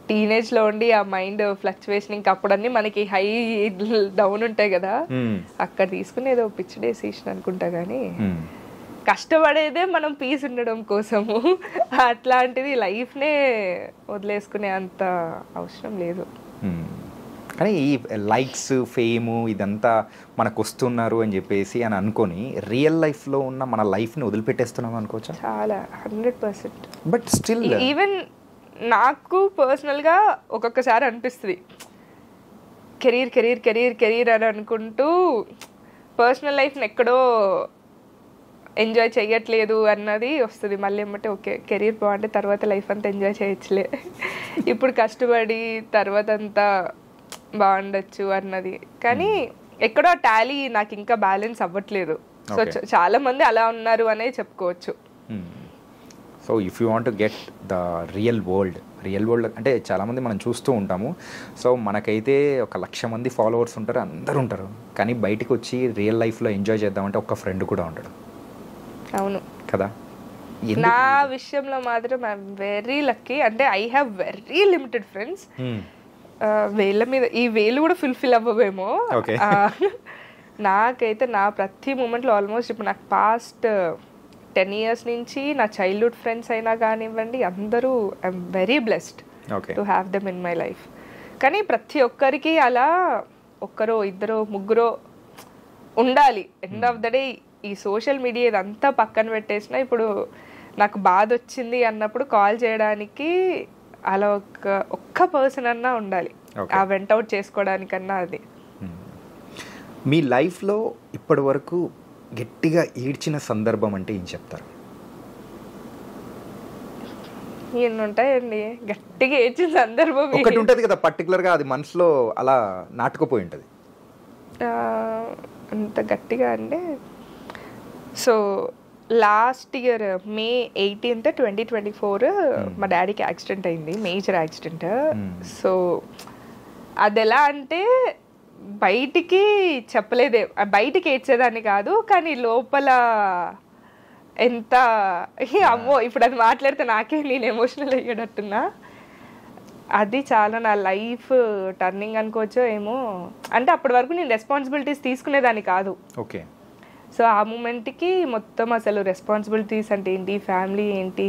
టీనేజ్లో ఉండి ఆ మైండ్ ఫ్లక్చువేషన్, ఇంకా అప్పుడన్నీ మనకి హై డౌన్ ఉంటాయి కదా, అక్కడ తీసుకుని ఏదో పిచ్చి డెసిషన్ అనుకుంటా. కానీ కష్టపడేదే మనం పీస్ ఉండడం కోసము, అట్లాంటిది లైఫ్నే వదిలేసుకునే అంత అవసరం లేదు. కానీ ఈ లైక్స్, ఫేము ఇదంతా మనకు వస్తున్నారు అని చెప్పేసి అని అనుకొని రియల్ లైఫ్లో ఉన్న మన లైఫ్ని వదిలిపెట్టేస్తున్నాం అనుకోవచ్చా? చాలా 100%. బట్ స్టిల్ ఈవెన్ నాకు పర్సనల్గా ఒక్కొక్కసారి అనిపిస్తుంది, కెరీర్ కెరీర్ కెరీర్ కెరీర్ అని అనుకుంటూ పర్సనల్ లైఫ్ని ఎక్కడో ఎంజాయ్ చేయట్లేదు అన్నది వస్తుంది. మళ్ళీ ఏమంటే ఓకే, కెరీర్ బాగుంటే తర్వాత లైఫ్ అంతా ఎంజాయ్ చేయొచ్చులే, ఇప్పుడు కష్టపడి తర్వాత అంతా బాగుండొచ్చు అన్నది. కానీ ఎక్కడో టాలీ నాకు ఇంకా బ్యాలెన్స్ అవ్వట్లేదు. సో చాలా మంది అలా ఉన్నారు అనే చెప్పుకోవచ్చు. So if you want to get the real world అంటే చాలామంది మనం చూస్తూ ఉంటాము. సో మనకైతే 1,00,000 మంది ఫాలోవర్స్ ఉంటారు, అందరూ ఉంటారు. కానీ బయటికి వచ్చి రియల్ లైఫ్లో ఎంజాయ్ చేద్దామంటే ఒక్క ఫ్రెండ్ కూడా ఉంటాడు. అవును కదా. నా విషయంలో మాత్రం ఐఎమ్ వెరీ లక్కీ. అంటే I have very limited friends. వేళ్ళ మీద ఈ వేలు కూడా ఫుల్ఫిల్ అవ్వవేమో. నాకైతే నా ప్రతి మూమెంట్లో ఆల్మోస్ట్ ఇప్పుడు నాకు పాస్ట్ 10 years నుంచి నా చైల్డ్హుడ్ ఫ్రెండ్స్ అయినా కానివ్వండి, అందరూ I'm very blessed to have them in my life. కానీ ప్రతి ఒక్కరికి అలా ఒక్కరో ఇద్దరో ముగ్గురో ఉండాలి. ఎండ్ ఆఫ్ ద డే ఈ సోషల్ మీడియా ఇదంతా పక్కన పెట్టేసినా ఇప్పుడు నాకు బాధ వచ్చింది అన్నప్పుడు కాల్ చేయడానికి అలా ఒక్క పర్సన్ అన్నా ఉండాలి, ఆ వెంట్ అవుట్ చేసుకోవడానికన్నా. అది మీ లైఫ్లో ఇప్పటి వరకు గట్టిగా ఏడ్చిన సందర్భం అంటే ఏం చెప్తారు? ఎన్ని ఉంటాయండి గట్టిగా ఏడ్చిన సందర్భం. ఒకటి ఉంటుంది కదా పర్టికులర్గా, అది మనసులో అలా నాటుకుపోయి ఉంటుంది. అంత గట్టిగా అంటే, so last year May 18th 2024 మా డాడీకి యాక్సిడెంట్ అయింది, మేజర్ యాక్సిడెంట్. సో అది ఎలా అంటే బయటికి చెప్పలేదే, బయటికి ఏడ్చేదాన్ని కాదు, కానీ లోపల ఎంత అమ్మో ఇప్పుడు అది మాట్లాడితే నాకే నేను ఎమోషనల్ అయ్యేటట్టున్నా. అది చాలా నా లైఫ్ టర్నింగ్ అనుకోవచ్చో ఏమో. అంటే అప్పటి వరకు నేను రెస్పాన్సిబిలిటీస్ తీసుకునేదాన్ని కాదు. ఓకే. సో ఆ మూమెంట్కి మొత్తం అసలు రెస్పాన్సిబిలిటీస్ అంటే ఏంటి, ఫ్యామిలీ ఏంటి,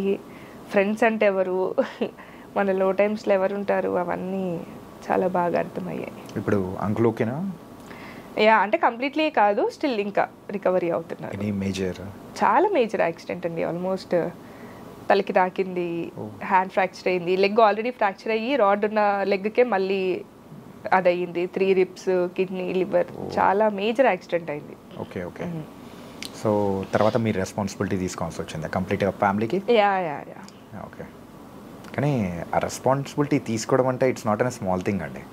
ఫ్రెండ్స్ అంటే ఎవరు, మన లో టైమ్స్లో ఎవరు ఉంటారు, అవన్నీ చాలా బాగా అర్థమయ్యాయి. ఇప్పుడు అంకుల్ ఓకేనా? యా, అంటే కంప్లీట్లీ కాదు, స్టిల్ ఇంకా రికవరీ అవుతున్నారు. చాలా మేజర్ యాక్సిడెంట్ అండి. ఆల్మోస్ట్ తలకి తాకింది, హ్యాండ్ ఫ్రాక్చర్ అయింది, లెగ్ ఆల్రెడీ ఫ్రాక్చర్ అయ్యి రాడ్ ఉన్న లెగ్కే మళ్ళీ అది అయ్యింది, 3 ribs, కిడ్నీ, లివర్, చాలా మేజర్ యాక్సిడెంట్ అయింది. Okay okay. సో తర్వాత మీరు రెస్పాన్సిబిలిటీ తీసుకోవాల్సి వచ్చింది కంప్లీట్గా ఫ్యామిలీకి? యా. ఓకే. కానీ ఆ రెస్పాన్సిబిలిటీ తీసుకోవడం అంటే it's not an small thing అండి.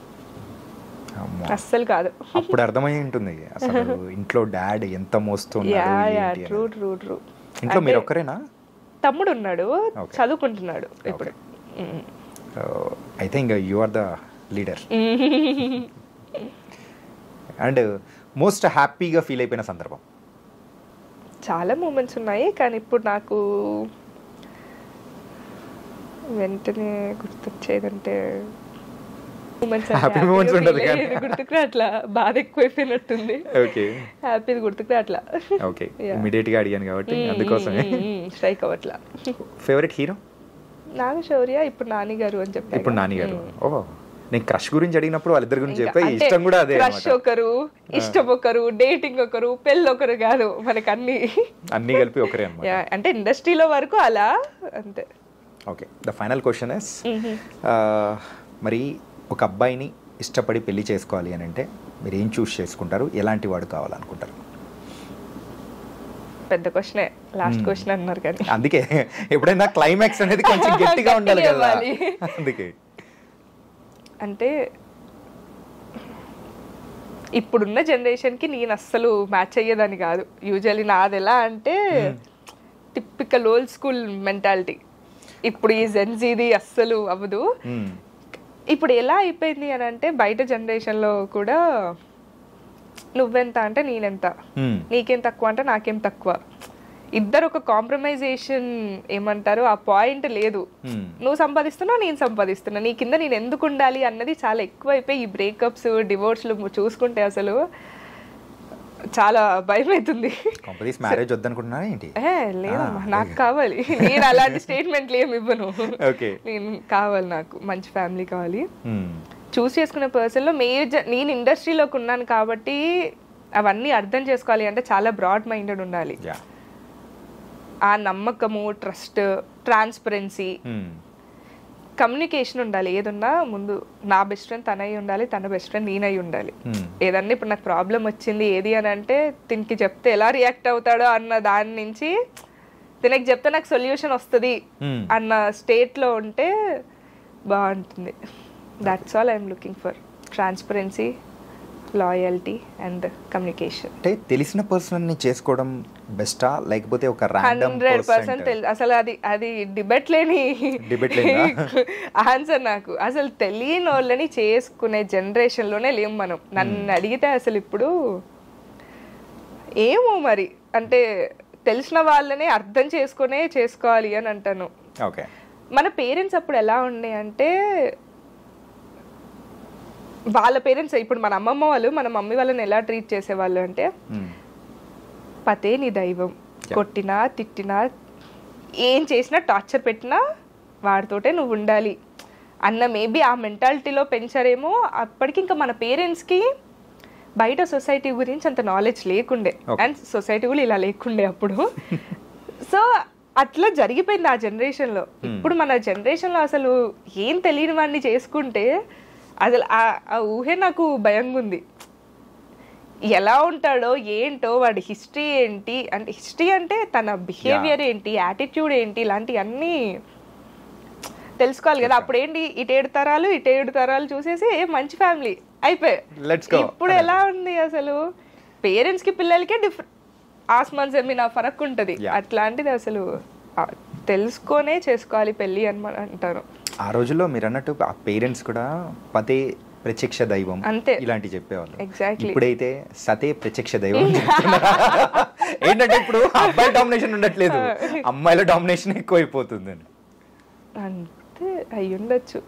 అస్సలు కాదు. అప్పుడు అర్థమై ఉంటుంది అసలు ఇంట్లో డాడ్ ఎంత మోస్తున్నారు. ట్రూ. ఇంట్లో మీరు ఒక్కరేనా? తమ్ముడు ఉన్నాడు, చదువుకుంటున్నాడు ఇప్పుడు. అయితే ఇంకా you are the leader. And most హ్యాపీగా ఫీల్ అయిపోయిన సందర్భం? చాలా మూమెంట్స్ ఉన్నాయి, కానీ ఇప్పుడు నాకు వెంటనే గుర్తొచ్చేదంటే గుర్తుకు అట్లా బాధ ఎక్కువైపోయినట్టుంది. హ్యాపీ గుర్తుకు అట్లా. ఓకే, ఇమిడియట్ గా అడిగాను కాబట్టి అందుకోసమే స్ట్రైక్ అవ్వట్లా. Favourite hero? నాగశౌర్య, ఇప్పుడు నాని గారు అని చెప్పి. ఇప్పుడు నాని గారు. ఓ, నేను క్రష్ గురించి అడిగినప్పుడు వాళ్ళిద్దరి గురించి చెప్పి ఇష్టం కూడా అదే. క్రష్ ఒకరు, ఇష్టం ఒకరు, డేటింగ్ ఒకరు, పెళ్ళి ఒకరు కాదు, మనకి అన్ని కలిపి ఒకరే అన్నమాట. అంటే ఇండస్ట్రీలో వరకు అలా అంతే. Okay, the final question is, మరి ఒక అబ్బాయిని ఇష్టపడి పెళ్లి చేసుకోవాలి అని అంటే మీరు ఏం చూస్ చేసుకుంటారు? ఎలాంటి వాడు కావాలనుకుంటారు? పెద్ద క్వశ్చనే, లాస్ట్ క్వశ్చన్ అన్నారు కానీ అందుకే ఎప్పుడైనా క్లైమాక్స్ అనేది కొంచెం గట్టిగా ఉండాలి కదా, అందుకే. అంటే ఇప్పుడున్న జనరేషన్కి నేను అస్సలు మ్యాచ్ అయ్యేదని కాదు. యూజువల్లీ నాది ఎలా అంటే టిపికల్ ఓల్డ్ స్కూల్ మెంటాలిటీ. ఇప్పుడు ఈ జెన్జీది అస్సలు అవ్వదు. ఇప్పుడు ఎలా అయిపోయింది అని అంటే బయట జనరేషన్లో కూడా నువ్వెంత అంటే నేనెంత, నీకేం తక్కువ అంటే నాకేం తక్కువ, ఇద్దరు ఒక కాంప్రమైజేషన్ ఏమంటారు ఆ పాయింట్ లేదు. నువ్వు సంపాదిస్తున్నావు, నేను సంపాదిస్తున్నా, నీ కింద నేను ఎందుకు ఉండాలి అన్నది చాలా ఎక్కువ అయిపోయి ఈ బ్రేకప్స్, డివోర్స్లు చూసుకుంటే అసలు చాలా భయం అవుతుంది. మ్యారేజ్ వద్దనుకుంటున్నా ఏంటి? లేదమ్మా, నాకు కావాలి. నేను అలాంటి స్టేట్మెంట్లు ఏమి ఇవ్వను. నేను కావాలి, నాకు మంచి ఫ్యామిలీ కావాలి. చూస్ చేసుకునే పర్సన్లో నేను ఇండస్ట్రీలోకి ఉన్నాను కాబట్టి అవన్నీ అర్థం చేసుకోవాలి అంటే చాలా బ్రాడ్ మైండెడ్ ఉండాలి. ఆ నమ్మకము, ట్రస్ట్, ట్రాన్స్పరెన్సీ, కమ్యూనికేషన్ ఉండాలి. ఏదన్నా ముందు నా బెస్ట్ ఫ్రెండ్ తనై ఉండాలి, తన బెస్ట్ ఫ్రెండ్ నేనై ఉండాలి. ఏదన్నా ఇప్పుడు నాకు ప్రాబ్లం వచ్చింది ఏది అని అంటే తినికి చెప్తే ఎలా రియాక్ట్ అవుతాడో అన్న దాని నుంచి తినకి చెప్తే నాకు సొల్యూషన్ వస్తుంది అన్న స్టేట్లో ఉంటే బాగుంటుంది. That's all I'm looking for. Transparency, loyalty and communication. అంటే తెలిసిన పర్సన్ ని చేసుకోవడం బెస్టా లేకపోతే ఒక రాండమ్ పర్సన్? 100% అసలు అది డిబేట్ లేని ఆన్సర్. నాకు అసలు తెలియని వాళ్ళని చేసుకునే జనరేషన్ లోనే లేము మనం. నన్ను అడిగితే అసలు ఇప్పుడు ఏమో మరి, అంటే తెలిసిన వాళ్ళని అర్థం చేసుకునే చేసుకోవాలి అని అంటాను. మన పేరెంట్స్ అప్పుడు ఎలా ఉండే అంటే వాళ్ళ పేరెంట్స్, ఇప్పుడు మన అమ్మమ్మ వాళ్ళు మన మమ్మీ వాళ్ళని ఎలా ట్రీట్ చేసేవాళ్ళు అంటే పతే నీ దైవం, కొట్టినా తిట్టినా ఏం చేసినా టార్చర్ పెట్టినా వాడితోటే నువ్వు ఉండాలి అన్న మేబీ ఆ మెంటాలిటీలో పెంచారేమో. అప్పటికి ఇంకా మన పేరెంట్స్కి బయట సొసైటీ గురించి అంత నాలెడ్జ్ లేకుండే, అండ్ సొసైటీ కూడా ఇలా లేకుండే అప్పుడు. సో అట్లా జరిగిపోయింది ఆ జనరేషన్లో. ఇప్పుడు మన జనరేషన్లో అసలు ఏం తెలియని వాడిని చేసుకుంటే అసలు ఆ ఊహే నాకు భయంగా ఉంది. ఎలా ఉంటాడో ఏంటో, వాడి హిస్టరీ ఏంటి అంటే, హిస్టరీ అంటే తన బిహేవియర్ ఏంటి, యాటిట్యూడ్ ఏంటి, ఇలాంటివన్నీ తెలుసుకోవాలి కదా. అప్పుడు ఏంటి, ఇటు 7 తరాలు చూసేసి మంచి ఫ్యామిలీ అయిపోయాయి. ఇప్పుడు ఎలా ఉంది అసలు, పేరెంట్స్ కి పిల్లలకే ఆస్మాన్ జమీన్ ఫరక్ ఉంటుంది. అట్లాంటిది అసలు తెలుసుకొనే చేసుకోవాలి పెళ్ళి అని అంటారు. ఆ రోజుల్లో మీరు అన్నట్టు ఆ పేరెంట్స్ కూడా పతే ప్రత్యక్ష దైవం అంతే ఇలాంటి చెప్పేవాళ్ళు. ఎగ్జాక్ట్లీ. ఇప్పుడైతే సతే ప్రత్యక్ష దైవం ఏంటంటే ఇప్పుడు అబ్బాయి డామినేషన్ ఉండట్లేదు, అమ్మాయిల డామినేషన్ ఎక్కువైపోతుంది. అంతే అయి ఉండొచ్చు.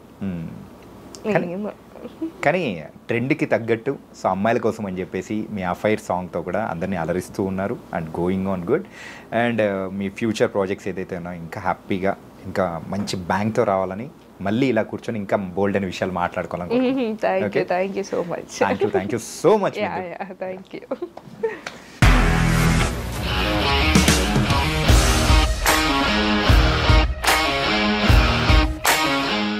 కానీ ట్రెండ్కి తగ్గట్టు సో అమ్మాయిల కోసం అని చెప్పేసి మీ అఫైర్ సాంగ్తో కూడా అందరినీ అలరిస్తూ ఉన్నారు and going on good. And me future projects ఏదైతే ఉన్నాయో ఇంకా హ్యాపీగా ఇంకా మంచి బ్యాంక్తో రావాలని మళ్ళీ ఇలా కూర్చొని ఇంకా బోల్డ్ అనే విషయాలు మాట్లాడుకోవాలనుకుంటున్నాను. Thank you so much. Thank you so much. Thank you.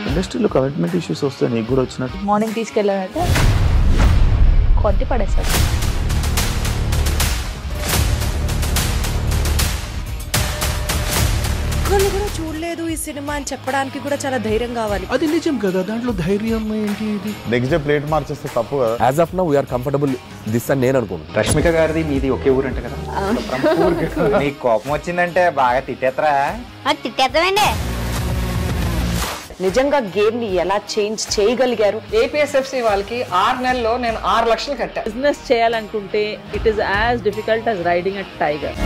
ఇండస్ట్రీలో కమిట్మెంట్ ఇష్యూస్ వస్తే నీకు కూడా వచ్చినట్టు? మార్నింగ్ తీసుకెళ్ళాలంటే కొట్టి పడేస్తాడు. ఈ సినిమా అని చెప్పడానికి కూడా చాలా ధైర్యం కావాలి. అది నిజం కదా, దాంట్లో ధైర్యం ఏంటి? నెక్స్ట్ డే ప్లేట్ మార్చేస్తే తప్పు కదా. As of now we're comfortable this అని నేను అనుకుంటున్నాను. రష్మిక గారిది మీది ఒకే ఊరు అంట కదా? నీకు కోపం వచ్చిందంటే బాగా తిట్టేత్తరా? తిట్టేద్దామండి. నిజంగా గేమ్ ని ఎలా చేంజ్ చేయగలిగారు? ఏపీఎస్ఎఫ్సి వాళ్ళకి 6 నెలల్లో నేను 6 లక్షలు కట్టాను. బిజినెస్ చేయాలనుకుంటే it is as difficult as riding a tiger.